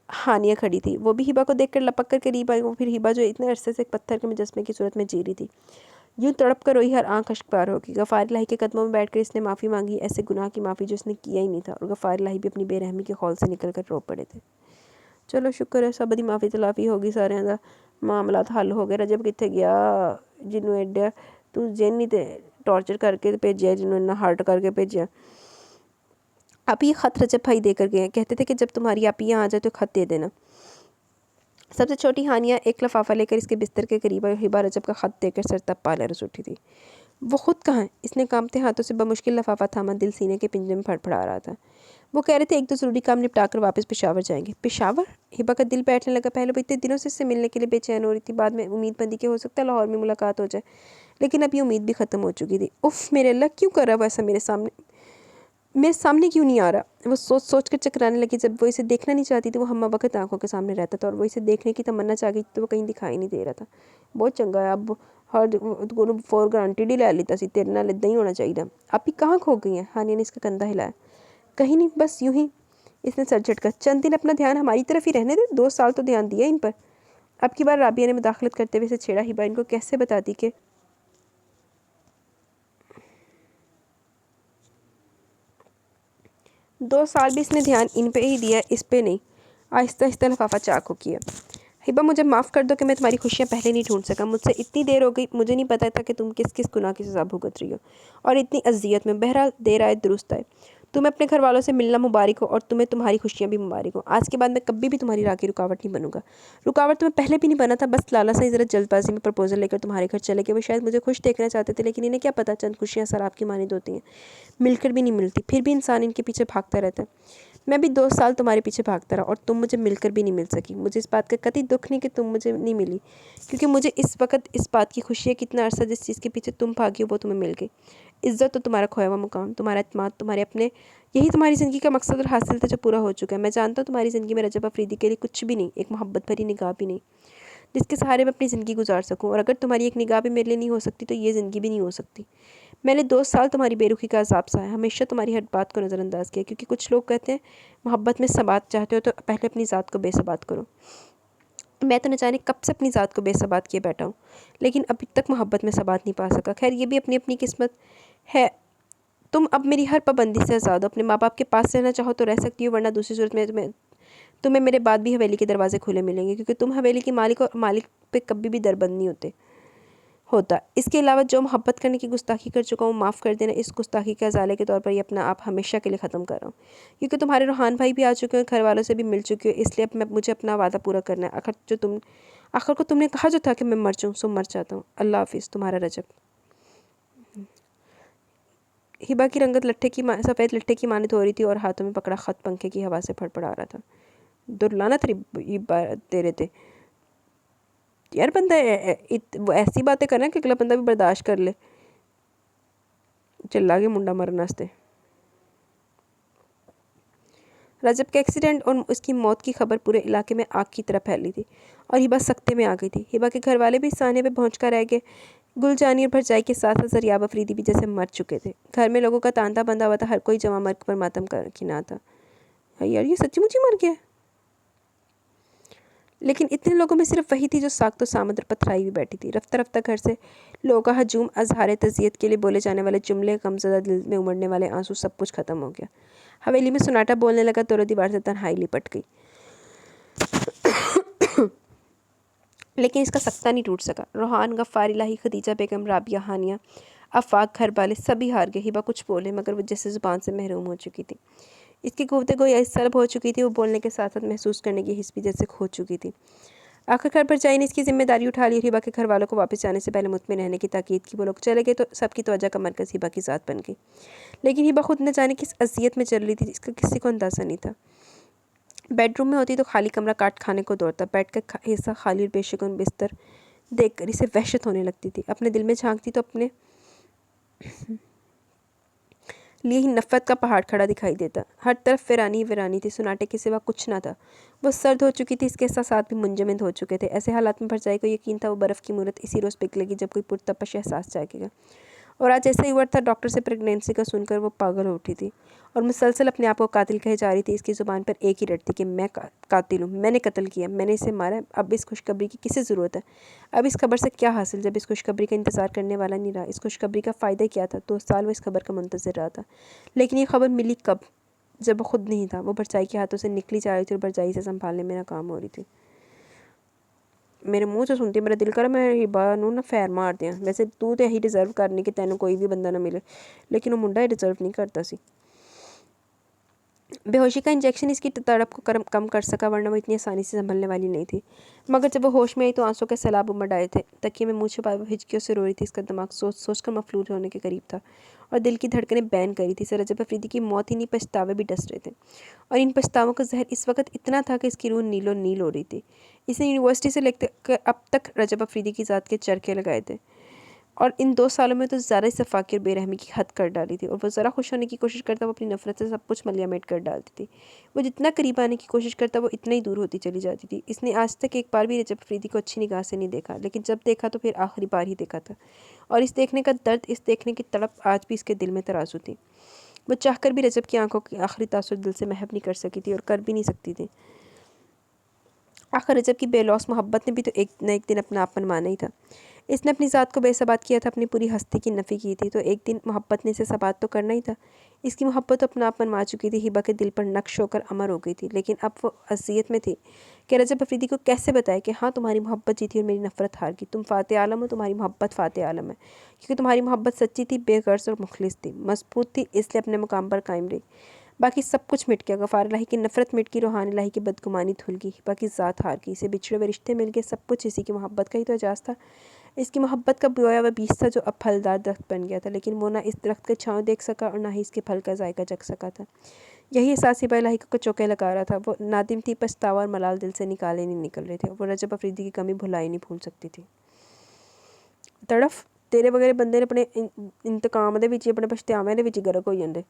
हानिया खड़ी थी। वो भी हिबा को देखकर लपक कर करीब आई। वो फिर हिबा, जो इतने अरसे से एक पत्थर के मुजस्मे की सूरत में जी रही थी, यूं तड़प कर रोई, हर आंख अश्कबार होगी। गफ़ार इलाही के कदमों में बैठकर इसने माफ़ी मांगी, ऐसे गुनाह की माफ़ी जो इसने किया ही नहीं था। और गफ़ार इलाही भी अपनी बेरहमी के खौल से निकल कर रो पड़े थे। चलो शुक्र है, सब दी माफ़ी तलाफ़ी होगी, सारे का मामला हल हो गया। रजब कितने गया जिन्हों एड्या तू जिन ही ते टॉर्चर करके भेजा, जिन्हों इन्ना हर्ट करके भेजा। आप ये ख़त रजब भाई देकर गए हैं, कहते थे कि जब तुम्हारी आप यहाँ आ जाए तो ख़त दे देना। सबसे छोटी हानिया एक लफाफा लेकर इसके बिस्तर के करीब आई। हिबा रजब का ख़त देकर सर तप पा रस उठी थी। वो खुद कहाँ है? इसने कांपते हाथों से बमुश्किल लिफाफा थामा, दिल सीने के पिंजरे में फड़फड़ा रहा था। वो कह रहे थे एक दो ज़रूरी काम निपटा कर वापस पेशावर जाएंगे। पेशावर? हिबा का दिल बैठने लगा। पहले वो इतने दिनों से इससे मिलने के लिए बेचैन हो रही थी, बाद में उम्मीद बंदी कि हो सकता है लाहौर में मुलाकात हो जाए, लेकिन अब ये उम्मीद भी ख़त्म हो चुकी थी। उफ़ मेरे अल्लाह, क्यों कर रहा है वैसा मेरे सामने क्यों नहीं आ रहा? वो सोच सोच कर चकराने लगी। जब वो इसे देखना नहीं चाहती थी वो हम वक्त आंखों के सामने रहता था, और वो इसे देखने की तमन्ना चाह गई तो वो कहीं दिखाई नहीं दे रहा था। बहुत चंगा है, अब हर को फॉर ग्रांटेड ही ले लेता सी, तेरे नाल इदां ही होना चाहिए। आप ही कहाँ खो गई हैं? हानिया ने इसका कंधा हिलाया। कहीं नहीं, बस यूं ही। इसने सर झटका। चंद दिन अपना ध्यान हमारी तरफ ही रहने दे, 2 साल तो ध्यान दिया इन पर। अब की बार राबिया ने मुदाखलत करते हुए इसे छेड़ा। हिबा इनको कैसे बताती कि 2 साल भी इसने ध्यान इन पे ही दिया, इस पे नहीं। आहिस्ता आहिस्ता लिफाफा चाकू किया। हिबा मुझे माफ़ कर दो कि मैं तुम्हारी खुशियाँ पहले नहीं ढूंढ सका। मुझसे इतनी देर हो गई, मुझे नहीं पता था कि तुम किस किस गुनाह की सज़ा भुगत रही हो और इतनी अजियत में। बहरहाल देर आए दुरुस्त आए। तुम्हें अपने घर वालों से मिलना मुबारक हो और तुम्हें तुम्हारी खुशियाँ भी मुबारक हो। आज के बाद मैं कभी भी तुम्हारी राह की रुकावट नहीं बनूंगा। रुकावट तो मैं पहले भी नहीं बना था, बस लाला सा ज़रा जल्दबाजी में प्रपोजल लेकर तुम्हारे घर चले गए। वो शायद मुझे खुश देखना चाहते थे, लेकिन इन्हें क्या पता चंद खुशियाँ शराब की मानिंद होती हैं, मिलकर भी नहीं मिलती। फिर भी इंसान इनके पीछे भागता रहता है। मैं भी 2 साल तुम्हारे पीछे भागता रहा और तुम मुझे मिलकर भी नहीं मिल सकी। मुझे इस बात का कतई दुख नहीं कि तुम मुझे नहीं मिली, क्योंकि मुझे इस वक्त इस बात की खुशी है कितना अरसा जिस चीज़ के पीछे तुम भागी हो वो तुम्हें मिल गई। इज्जत तो तुम्हारा खोया हुआ मुकाम, तुम्हारा एतमाद, तुम्हारे अपने, यही तुम्हारी ज़िंदगी का मकसद और हासिल था जो पूरा हो चुका है। मैं जानता हूँ तुम्हारी ज़िंदगी में रजब अफरीदी के लिए कुछ भी नहीं, एक मोहब्बत भरी निगाह भी नहीं जिसके सहारे मैं अपनी ज़िंदगी गुजार सकूँ। और अगर तुम्हारी एक निगाह भी मेरे लिए नहीं हो सकती तो ये ज़िंदगी भी नहीं हो सकती। मैंने 2 साल तुम्हारी बेरुखी का अजाब सहा, हमेशा तुम्हारी हर बात को नज़रअंदाज किया, क्योंकि कुछ लोग कहते हैं मोहब्बत में सबात चाहते हो तो पहले अपनी ज़ात को बेसबात करो। मैं तो न जाने कब से अपनी ज़ात को बेसबात किए बैठा हूँ, लेकिन अभी तक मोहब्बत में सबात नहीं पा सका। खैर ये भी अपनी अपनी किस्मत है। तुम अब मेरी हर पाबंदी से आज़ाद हो। अपने माँ बाप के पास रहना चाहो तो रह सकती हो, वरना दूसरी सूरत में तुम्हें मेरे बाद भी हवेली के दरवाजे खुले मिलेंगे, क्योंकि तुम हवेली की मालिक और मालिक पे कभी भी दरबंद नहीं होता। इसके अलावा जो मोहब्बत करने की गुस्ताखी कर चुका हूँ माफ़ कर देना। इस गुस्ताखी के अजाले के तौर पर ये अपना आप हमेशा के लिए ख़त्म कर रहा हूँ, क्योंकि तुम्हारे रूहान भाई भी आ चुके हैं, घर वालों से भी मिल चुके हो। इसलिए अब मुझे अपना वादा पूरा करना है। आखिर को तुमने कहा जो था कि मैं मर जाऊँ, सो मर जाता हूँ। अल्लाह हाफिज़, तुम्हारा रजब। हिबा की रंगत सफ़ेद लट्ठे की मानित हो रही थी और हाथों में पकड़ा ख़त पंखे की हवा से फड़फड़ा रहा था। दुर्लाना तेरे ते यार, बंदा वो ऐसी बातें करना कि अगला बंदा भी बर्दाश्त कर ले। चिल्ला के मुंडा मरन वास्ते। रजब के एक्सीडेंट और उसकी मौत की खबर पूरे इलाके में आग की तरह फैली थी और हिबा सख्ते में आ गई थी। हिबा के घर वाले भी साने पे पहुँच कर रह गए। गुलजानी और भरजाई के साथ साथ जरियाब अफरीदी भी जैसे मर चुके थे। घर में लोगों का तांता बंधा हुआ था, हर कोई जमा मर्ग पर मातम कर किना था। यार ये सच्ची मुच्ची मर गया। लेकिन इतने लोगों में सिर्फ वही थी जो साख्त सामंदर पथराई हुई बैठी थी। रफ्ता रफ्ता घर से लोगों का हजूम, अजहार तज़ियत के लिए बोले जाने वाले जुमले, गमज़दा दिल में उमड़ने वाले आंसू, सब कुछ ख़त्म हो गया। हवेली में सुनाटा बोलने लगा। तोरो दीवार से तन्हाई लिपट गई। लेकिन इसका सख्ता नहीं टूट सका। रोहान, गफ़्फ़ार, इलाही, खदीजा बेगम, राबिया, हानिया, आफाक, घर वाले सभी हार गए। हिबा कुछ बोले मगर वो जैसे ज़ुबान से महरूम हो चुकी थी। इसकी गुफ्तगू इस तरफ हो चुकी थी, वो बोलने के साथ साथ महसूस करने की हिस्स भी जैसे खो चुकी थी। आखिरकार भरजाई ने इसकी जिम्मेदारी उठा ली। हिबा के घर वालों को वापस जाने से पहले मुतमिन रहने की ताकीद की। वो लोग चले गए तो सबकी तवज्जो का मरकज़ हिबा की ज़ात बन गई। लेकिन हिबा खुद न जाने किस अज़ियत में चल रही थी, इसका किसी को अंदाज़ा नहीं था। बेडरूम में होती तो खाली कमरा काट खाने को दौड़ता। बेड का हिस्सा खाली और बेशगुन बिस्तर देखकर इसे वहशत होने लगती थी। अपने दिल में झांकती तो अपने लिए ही नफ़रत का पहाड़ खड़ा दिखाई देता। हर तरफ वीरानी ही वीरानी थी, सुनाटे के सिवा कुछ ना था। वो सर्द हो चुकी थी, इसके एहसास भी मुंजमद हो चुके थे। ऐसे हालात में भरजाई को यकीन था वो बर्फ़ की मूरत इसी रोज़ पिघलेगी जब कोई पुरतपश एहसास जागेगा। और आज ऐसा ही हुआ था। डॉक्टर से प्रेगनेंसी का सुनकर वो पागल हो उठी थी और मुसलसल अपने आप को कातिल कहे जा रही थी। इसकी ज़ुबान पर एक ही रट थी कि मैं कातिल हूँ, मैंने कत्ल किया, मैंने इसे मारा। अब इस खुशखबरी की किसे ज़रूरत है? अब इस खबर से क्या हासिल जब इस खुशखबरी का इंतज़ार करने वाला नहीं रहा? इस खुशखबरी का फ़ायदा क्या था? 2 साल वो इस खबर का मुंतज़िर रहा था, लेकिन ये खबर मिली कब? जब वो खुद नहीं था। वो भरजाई के हाथों से निकली जा रही थी और भरजाई से संभालने में नाकाम हो रही थी। मेरे मूँह से सुनती मेरा दिल करा मैं हिबा नूं ना फैर मार दियां। वैसे तू तो यही डिज़र्व करनी कि तैनू कोई भी बंदा ना मिले, लेकिन वो मुंडा डिज़र्व नहीं करता सी। बेहोशी का इंजेक्शन इसकी तड़प को कम कर सका, वरना वो इतनी आसानी से संभलने वाली नहीं थी। मगर जब वो होश में आई तो आंसू के सैलाब उमड़ आए थे। तकिए में मुँह छुपाए वो हिचकियों से रो रही थी। इसका दिमाग सोच सोच कर मफलूज होने के करीब था और दिल की धड़कनें बैन करी थी। सर रजब अफरीदी की मौत ही नहीं, पछतावे भी डस रहे थे, और इन पछतावों का जहर इस वक्त इतना था कि इसकी रूह नीलो नील हो रही थी। इसने यूनिवर्सिटी से लेकर अब तक रजब अफरीदी की ज़ात के चरखे लगाए थे, और इन 2 सालों में तो ज़्यादा ही सफाकी और बेरहमी की हद कर डाली थी। और वो ज़रा खुश होने की कोशिश करता, वो अपनी नफरत से सब कुछ मलियामेट कर डालती थी। वो जितना करीब आने की कोशिश करता, वो इतना ही दूर होती चली जाती थी। इसने आज तक एक बार भी रजब अफरीदी को अच्छी निगाह से नहीं देखा, लेकिन जब देखा तो फिर आखिरी बार ही देखा था। और इस देखने का दर्द, इस देखने की तड़प आज भी इसके दिल में तराजू थी। वो चाहकर भी रजब की आंखों की आखिरी तासुर दिल से महव नहीं कर सकी थी, और कर भी नहीं सकती थी। आखिर रजब की बेलौस मोहब्बत ने भी तो एक न एक दिन अपना आपन माना ही था। इसने अपनी ज़ात को बेसबात किया था, अपनी पूरी हस्ती की नफ़ी की थी, तो एक दिन मोहब्बत ने इसे सबात तो करना ही था। इसकी मोहब्बत अपना आपन मा चुकी थी, हिबा के दिल पर नक्श होकर अमर हो गई थी। लेकिन अब वो अज़ियत में थी कि रजब अफरीदी को कैसे बताए कि हाँ, तुम्हारी मोहब्बत जीती और मेरी नफ़रत हार गई। तुम फ़ाते आलम हो, तुम्हारी मोहब्बत फ़ाते आलम है, क्योंकि तुम्हारी मोहब्बत सच्ची थी, बेगर्ज़ और मुखलिस थी, मज़बूत थी, इसलिए अपने मुकाम पर कायम रही। बाकी सब कुछ मिट गया। गफ़ार इलाही की नफ़रत मिट गई, रूहान इलाही की बदगुमानी धुल गई, बाकी ज़ात हार गई। इसे बिछड़े हुए रिश्ते मिल गए, सब कुछ इसी की मोहब्बत का ही तो एजाज़ था। इसकी मोहब्बत का बोया हुआ बीज था जो अब फलदार दरख्त बन गया था, लेकिन वो ना इस दरख्त का छाँव देख सका और ना ही इसके फल का जायका चख सका था। यही एहसास हिबा इलाही को चौके लगा रहा था। वो नादिम थी, पछतावा और मलाल दिल से निकाले नहीं निकल रहे थे। वो रजब अफरीदी की कमी भुलाई नहीं भूल सकती थी। तड़फ तेरे वगैरह बंदे ने अपने इंतकाम दे विच, अपने पछतावे दे विच गर्क हो जाते।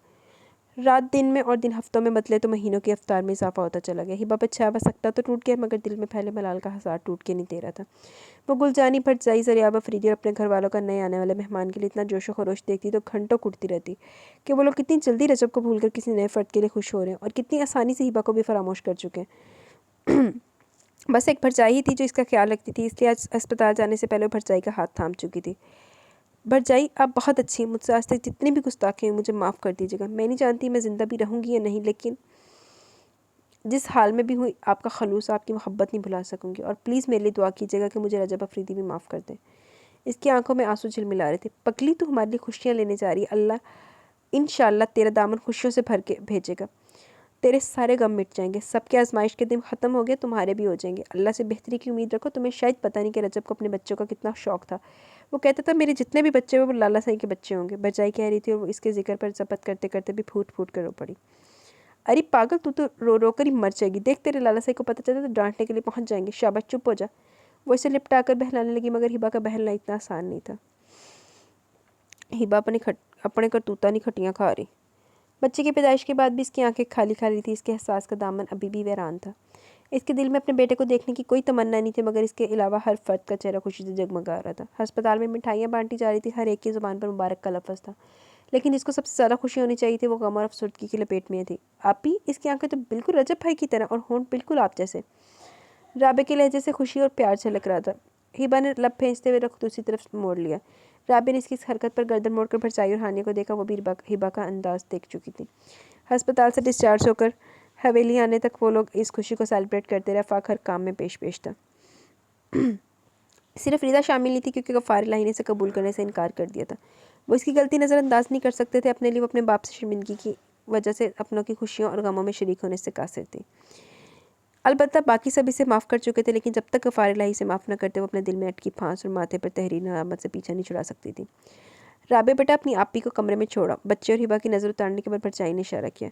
रात दिन में और दिन हफ्तों में बदले तो महीनों की रफ्तार में इजाफा होता चला गया। हिबा पर छाया सकता तो टूट गया, मगर दिल में फैले मलाल का हसार टूट के नहीं दे रहा था। वो गुलजानी भटजाई ज़रियाब अफरीदी और अपने घर वालों का नए आने वाले मेहमान के लिए इतना जोशो खरोश देखती तो घंटों कुटती रहती कि वो लोग कितनी जल्दी रजब को भूलकर किसी नए फ़र्द के लिए खुश हो रहे हैं, और कितनी आसानी से हिबा को भी फरामोश कर चुके हैं। बस एक भरजाई ही थी जो इसका ख्याल रखती थी, इसलिए आज अस्पताल जाने से पहले वो भरजाई का हाथ थाम चुकी थी। भरजाई, आप बहुत अच्छी हैं, मुझसे आज तक जितनी भी गुस्ताखी हुई मुझे माफ़ कर दीजिएगा। मैं नहीं जानती मैं ज़िंदा भी रहूँगी या नहीं, लेकिन जिस हाल में भी हुई आपका खलूस, आपकी मोहब्बत नहीं भुला सकूँगी, और प्लीज़ मेरे लिए दुआ कीजिएगा कि मुझे रजब अफरीदी भी माफ़ कर दें। इसकी आंखों में आंसू झिलमिला रहे थे। पगली, तू हमारे लिए खुशियाँ लेने जा रही है। अल्लाह इंशाअल्लाह तेरा दामन खुशियों से भर के भेजेगा। तेरे सारे गम मिट जाएंगे, सबके आजमाइश के दिन ख़त्म हो गए, तुम्हारे भी हो जाएंगे। अल्लाह से बेहतरी की उम्मीद रखो। तुम्हें शायद पता नहीं कि रजब को अपने बच्चों का कितना शौक़ था। वो कहता था मेरे जितने भी बच्चे हुए वो लाला साईं के बच्चे होंगे। भरजाई कह रही थी, और वो इसके जिक्र पर जपत करते करते भी फूट फूट कर रो पड़ी। अरे पागल, तू तो रो रो कर ही मर जाएगी। देख, तेरे लाला साईं को पता चलता तो डांटने के लिए पहुंच जाएंगे। शाबाश, चुप हो जा। वो इसे लिपटा कर बहलाने लगी, मगर हिबा का बहलना इतना आसान नहीं था। हिबा अपने करतूता नहीं खटियाँ खा रही। बच्चे की पैदाइश के बाद भी इसकी आंखें खाली खाली थी। इसके एहसास का दामन अभी भी वीरान था। इसके दिल में अपने बेटे को देखने की कोई तमन्ना नहीं थी, मगर इसके अलावा हर फर्द का चेहरा खुशी से जगमगा रहा था। अस्पताल में मिठाइयाँ बांटी जा रही थी, हर एक की ज़ुबान पर मुबारक का लफ्ज़ था, लेकिन जिसको सबसे ज़्यादा खुशी होनी चाहिए थी वो गम और अफसुर्दगी की लपेट में थी। आप ही, इसकी आंखें तो बिल्कुल रजब भाई की तरह, और होंठ बिल्कुल आप जैसे। राबे के लहजे से खुशी और प्यार झलक रहा था। हिबा ने लब भेजते हुए रख दूसरी तरफ मोड़ लिया। राबे ने इसकी इस हरकत पर गर्दन मोड़कर भरचाई और हानिया को देखा। वो भी हिबा का अंदाज देख चुकी थी। अस्पताल से डिस्चार्ज होकर हवेली आने तक वो लोग इस खुशी को सेलिब्रेट करते रहे। फाक हर काम में पेश पेश था। सिर्फ रिदा शामिल नहीं थी, क्योंकि गफ़ार इलाही ने इसे कबूल करने से इनकार कर दिया था। वो इसकी गलती नज़रअंदाज नहीं कर सकते थे। अपने लिए वो अपने बाप से शर्मिंदगी की वजह से अपनों की खुशियों और गमों में शरीक होने से कासिर थी। अलबत्ता बाकी सब इसे माफ़ कर चुके थे, लेकिन जब तक गफ़ार इलाही से माफ़ न करते वो अपने दिल में अटकी फांस और माथे पर तहरीर नदामत से पीछा नहीं छुड़ा सकती थी। राबे बेटा, अपनी आपी को कमरे में छोड़ा। बच्चे और हिबा की नज़र उतारने के बाद भरचाई ने इशारा किया।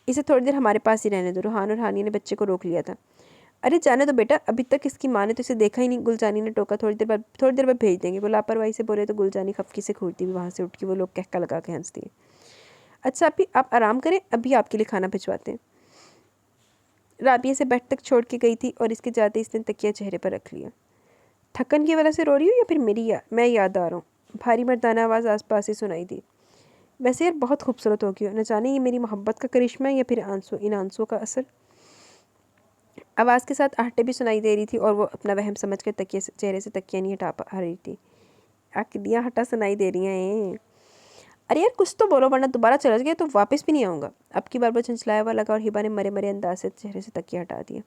इसे थोड़ी देर हमारे पास ही रहने दो। रूहान और हानिया ने बच्चे को रोक लिया था। अरे जाने दो बेटा, अभी तक इसकी माँ ने तो इसे देखा ही नहीं। गुलजानी ने टोका। थोड़ी देर बाद भेज देंगे। वो लापरवाही से बोले तो गुलजानी खफकी से घूरती हुई वहाँ से उठ के वो लोग कहका लगा के हंस दिए। अच्छा अभी आप आराम करें, अभी आपके लिए खाना भिजवाते हैं। राबिया से बेड तक छोड़ के गई थी, और इसके जाते इसने तकिया चेहरे पर रख लिया। थकन की वजह से रो रही हूँ या फिर मैं याद आ रहा हूँ? भारी मर्दाना आवाज़ आसपास ही सुनाई दी। वैसे यार बहुत खूबसूरत हो गई हो, न जाने ये मेरी मोहब्बत का करिश्मा है या फिर इन आंसुओं का असर। आवाज़ के साथ आहटें भी सुनाई दे रही थी, और वो अपना वहम समझ कर चेहरे से तकिया नहीं हटा पा रही थी। आखियाँ हटा सुनाई दे रही हैं। अरे यार कुछ तो बोलो, वरना दोबारा चला गया तो वापस भी नहीं आऊँगा। अब की बार वो झंझलाया हुआ लगा, और हिबा ने मरे मरे अंदाज से चेहरे से तकिया हटा दिया।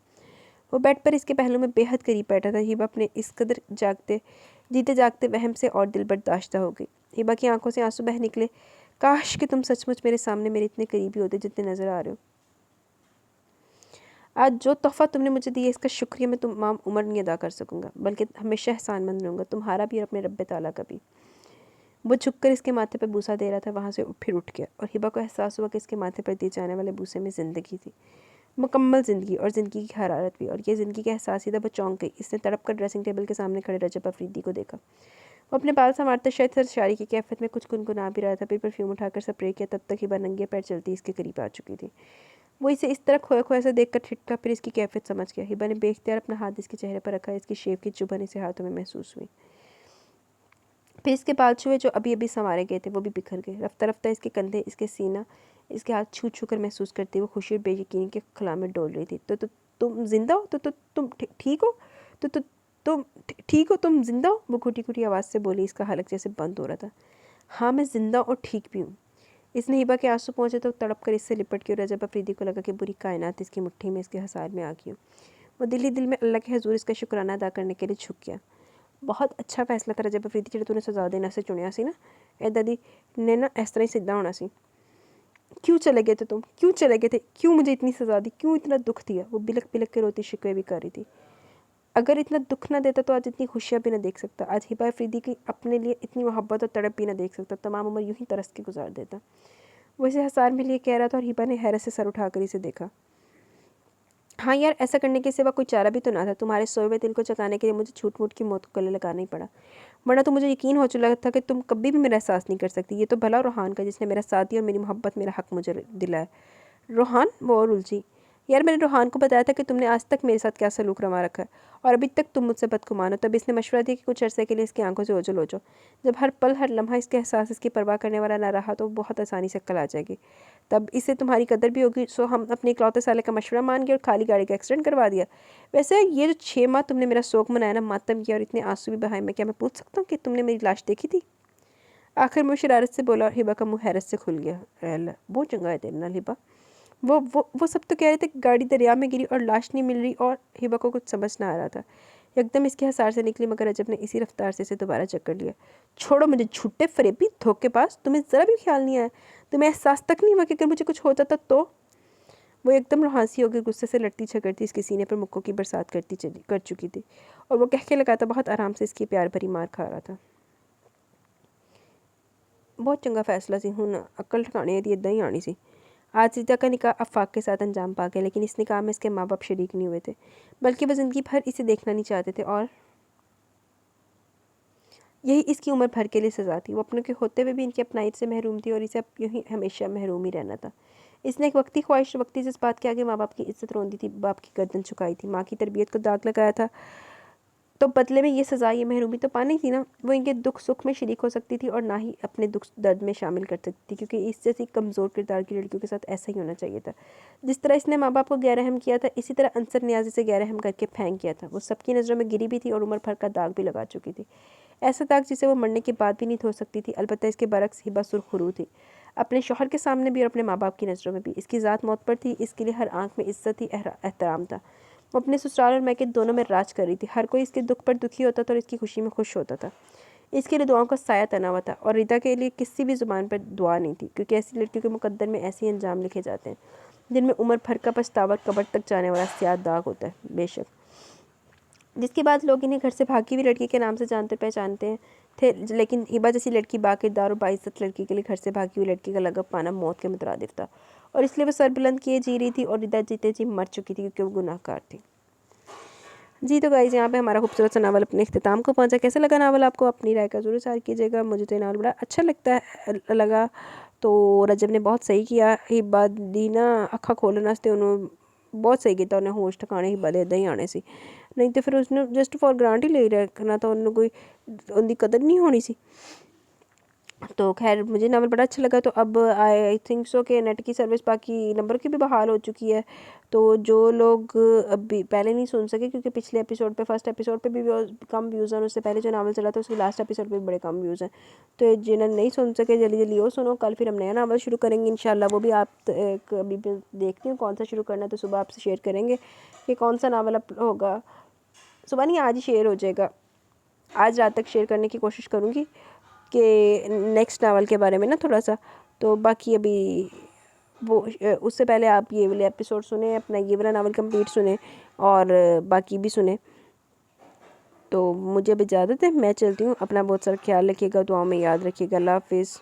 वो बेड पर इसके पहलू में बेहद करीब बैठा था। हिबा अपने इस कदर जीते जागते वहम से और दिल बर्दाश्ता हो गई। हिबा की आंखों से आंसू बह निकले। काश कि तुम सचमुच मेरे सामने मेरे इतने करीबी होते जितने नज़र आ रहे हो। आज जो तोहफ़ा तुमने मुझे दिया इसका शुक्रिया मैं तमाम उम्र नहीं अदा कर सकूँगा, बल्कि हमेशा एहसानमंद रहूँगा, तुम्हारा भी और अपने रब्बे ताला का भी। वो झुककर इसके माथे पर बूसा दे रहा था, वहाँ से फिर उठ गया और हिबा को एहसास हुआ कि इसके माथे पर दिए जाने वाले बूसे में ज़िंदगी थी, मुकम्मल ज़िंदगी और ज़िंदगी की हरारत भी। और ये ज़िंदगी का एहसास ही था। वो चौंक गई। इसने तड़प कर ड्रेसिंग टेबल के सामने खड़े रजब अफरीदी को देखा। वो अपने बाल संवारते शायद सरशारी की कैफियत में कुछ गुनगुना भी रहा था। फिर परफ्यूम उठाकर स्प्रे किया। तब तक हिबा नंगे पैर चलती इसके करीब आ चुकी थी। वो इसे इस तरह खोया खोया से देखकर ठिठका, फिर इसकी कैफियत समझ गया। हिबा ने बेख्तियार अपना हाथ इसके चेहरे पर रखा। इसकी शेव की चुभन इसे हाथों में महसूस हुई। फिर इसके बाल छुए जो अभी अभी संवारे गए थे, वो भी बिखर गए। रफ्ता रफ्ता इसके कंधे, इसके सीना, इसके हाथ छू छू कर महसूस करती वो खुशी और बेयकीनी के खला में डोल रही थी। तो तुम जिंदा हो? तो तुम ठीक हो? तो तुम ठीक हो? तुम जिंदा हो? वो घुटी घुटी आवाज़ से बोली। इसका हलक जैसे बंद हो रहा था। हाँ, मैं जिंदा और ठीक भी हूँ। इसने हिबा के आंसू पहुँचे तो तड़प कर इससे लिपट के, और रजब अफरीदी को लगा कि बुरी कायनात इसकी मुट्ठी में, इसके हसार में आ गई हो। वो दिल ही दिल में अल्लाह के हजूर इसका शुक्राना अदा करने के लिए झुक गया। बहुत अच्छा फैसला था रजब अफरीदी जेह्ड़ा तूने सजा देने से चुनिया सी ना। इदा दी ने ना इस तरह ही सीधा होना सी। क्यों चले गए थे तुम? क्यों चले गए थे? क्यों मुझे इतनी सज़ा दी? क्यों इतना दुख दिया? वो बिलक बिलक के रोती शिकवे भी कर रही थी। अगर इतना दुख ना देता तो आज इतनी खुशियाँ भी ना देख सकता। आज हिबा अफरीदी की अपने लिए इतनी मोहब्बत और तड़प भी ना देख सकता। तमाम उम्र यूं ही तरस के गुजार देता। वो इसे हसार में लिए कह रहा था और हिबा ने हैरत से सर उठाकर इसे देखा। हाँ यार, ऐसा करने के सिवा कोई चारा भी तो ना था। तुम्हारे सोए हुए दिल को जगाने के लिए मुझे झूठ मूठ की मौत को गले लगाना ही पड़ा, वरना तो मुझे यकीन हो चुका था कि तुम कभी भी मेरा एहसास नहीं कर सकती। ये तो भला रोहान का, जिसने मेरा साथ दिया और मेरी मोहब्बत, मेरा हक मुझे दिलाया। रोहान? वो और उलझी। यार, मैंने रोहान को बताया था कि तुमने आज तक मेरे साथ क्या सलूक रवा रखा है और अभी तक तुम मुझसे बदगुमान हो। तब इसने मशवरा दिया कि कुछ अरसे के लिए इसकी आंखों से ओझल हो जाओ। जब हर पल हर लम्हा इसके एहसास इसकी परवाह करने वाला ना रहा तो बहुत आसानी से अक्ल आ जाएगी। तब इससे तुम्हारी कदर भी होगी। सो हम अपने इकलौते साले का मशवरा मान गए और खाली गाड़ी का एक्सीडेंट करवा दिया। वैसे ये जो 6 माह तुमने मेरा शोक मनाया ना, मातम किया और इतने आंसू भी बहाए, मैं क्या मैं पूछ सकता हूँ कि तुमने मेरी लाश देखी थी? आखिर में शरारत से बोला और हिबा का मुंह हैरत से खुल गया। अल्लाह, बहुत चंगा है तेरे नाल हिबा। वो सब तो कह रहे थे गाड़ी दरिया में गिरी और लाश नहीं मिल रही, और हिबा को कुछ समझ ना आ रहा था। एकदम इसके हसार से निकली, मगर रजब ने इसी रफ्तार से इसे दोबारा चक्कर लिया। छोड़ो मुझे झूठे फरेबी धोखेबाज, तुम्हें ज़रा भी ख्याल नहीं आया? तुम्हें एहसास तक नहीं हुआ कि अगर मुझे कुछ होता था तो? वो एकदम रुहासी होकर गुस्से से लड़ती झगड़ती इसके सीने पर मुक्कों की बरसात कर चुकी थी, और वो कहके लगाता बहुत आराम से इसकी प्यार भरी मार खा रहा था। बहुत चंगा फैसला सी, हुण अक्ल ठिकाने दी इदां ही आनी सी। आज सीता का निकाह अफाक के साथ अंजाम पा गया, लेकिन इस निकाह में इसके माँ बाप शरीक नहीं हुए थे, बल्कि वह ज़िंदगी भर इसे देखना नहीं चाहते थे, और यही इसकी उम्र भर के लिए सज़ा थी। वो अपनों के होते हुए भी इनकी अपनाइश से महरूम थी, और इसे अब यूँ ही हमेशा महरूम ही रहना था। इसने एक वक्ती ख्वाहिश, वक्ती जज्बात के आगे माँ बाप की इज्जत रोंदी थी, बाप की गर्दन झुकाई थी, माँ की तरबियत को दाग लगाया था, तो बदले में ये सज़ा, ये महरूमी तो पानी थी ना। वो इनके दुख सुख में शरीक हो सकती थी और ना ही अपने दुख दर्द में शामिल कर सकती थी, क्योंकि इस जैसी कमज़ोर किरदार की लड़कियों के साथ ऐसा ही होना चाहिए था। जिस तरह इसने माँ बाप को गैरहम किया था, इसी तरह अंसर न्याज़ी से गैरहम करके फेंक किया था। वो सबकी नज़रों में गिरी भी थी और उम्र भर का दाग भी लगा चुकी थी, ऐसा दाग जिसे वो मरने के बाद भी नहीं धो सकती थी। अलबत्ता इसके बरक्स हिबा सुरखरू थी, अपने शौहर के सामने भी और अपने माँ बाप की नज़रों में भी। इसकी ज़ात मौत पर थी, इसके लिए हर आंख में इज्जत थी, एहतराम था। वो अपने ससुराल और मैके दोनों में राज कर रही थी। हर कोई इसके दुख पर दुखी होता था और इसकी खुशी में खुश होता था। इसके लिए दुआओं का साया तना हुआ था, और रिदा के लिए किसी भी ज़ुबान पर दुआ नहीं थी, क्योंकि ऐसी लड़कियों के मुकद्दर में ऐसे अंजाम लिखे जाते हैं जिनमें उम्र भर का पछतावा, कब्र तक जाने वाला स्याह दाग होता है। बेशक जिसके बाद लोग इन्हें घर से भागी हुई लड़की के नाम से जानते पहचानते हैं थे, लेकिन हिबा जैसी लड़की, बाकिरदार और बाइज्जत लड़की के लिए घर से भागी हुई लड़की का लक़ब पाना मौत के मुतरादिफ था, और इसलिए वो सर बुलंद किए जी रही थी, और रिदा जीते जी मर चुकी थी, क्योंकि वो गुनाहगार थी। जी तो गाइज़, यहाँ पे हमारा खूबसूरत सा नावल अपने इख्तिताम को पहुँचा। कैसा लगा नावल आपको? अपनी राय का ज़रूर सार कीजिएगा। मुझे तो ये नावल बड़ा अच्छा लगा। तो रजब ने बहुत सही किया। हिबा दी ना अखा खोलने वास्ते उन्होंने बहुत सही किया, उन्हें होश ठिकाने हिबा दे इदां ही आने सी, नहीं तो फिर उसने जस्ट फॉर ग्रांट ही ले रखना था, उन्होंने कोई उनकी कदर नहीं होनी सी। तो खैर मुझे नावल बड़ा अच्छा लगा। तो अब आई थिंक सो कि नेट की सर्विस बाकी नंबर की भी बहाल हो चुकी है, तो जो लोग अभी पहले नहीं सुन सके, क्योंकि पिछले एपिसोड पे, फर्स्ट एपिसोड पे भी कम व्यूज़ हैं, उससे पहले जो नावल चला था उसके लास्ट एपिसोड पे भी बड़े कम व्यूज़ हैं, तो जिन्हें नहीं सुन सके जल्दी जल्दी वो सुनो। कल फिर हम नया नावल शुरू करेंगे इंशाल्लाह। वो भी आप अभी देखती हूँ कौन सा शुरू करना है, तो सुबह आपसे शेयर करेंगे कि कौन सा नावल होगा। सुबह नहीं, आज ही शेयर हो जाएगा। आज रात तक शेयर करने की कोशिश करूँगी कि नेक्स्ट नावल के बारे में ना थोड़ा सा। तो बाकी अभी वो उससे पहले आप ये वाले एपिसोड सुने, अपना ये वाला नावल कंप्लीट सुने और बाकी भी सुने। तो मुझे अब इजाज़त है, मैं चलती हूँ। अपना बहुत सारा ख्याल रखिएगा, दुआओं में याद रखिएगा। अल्लाह हाफिज़।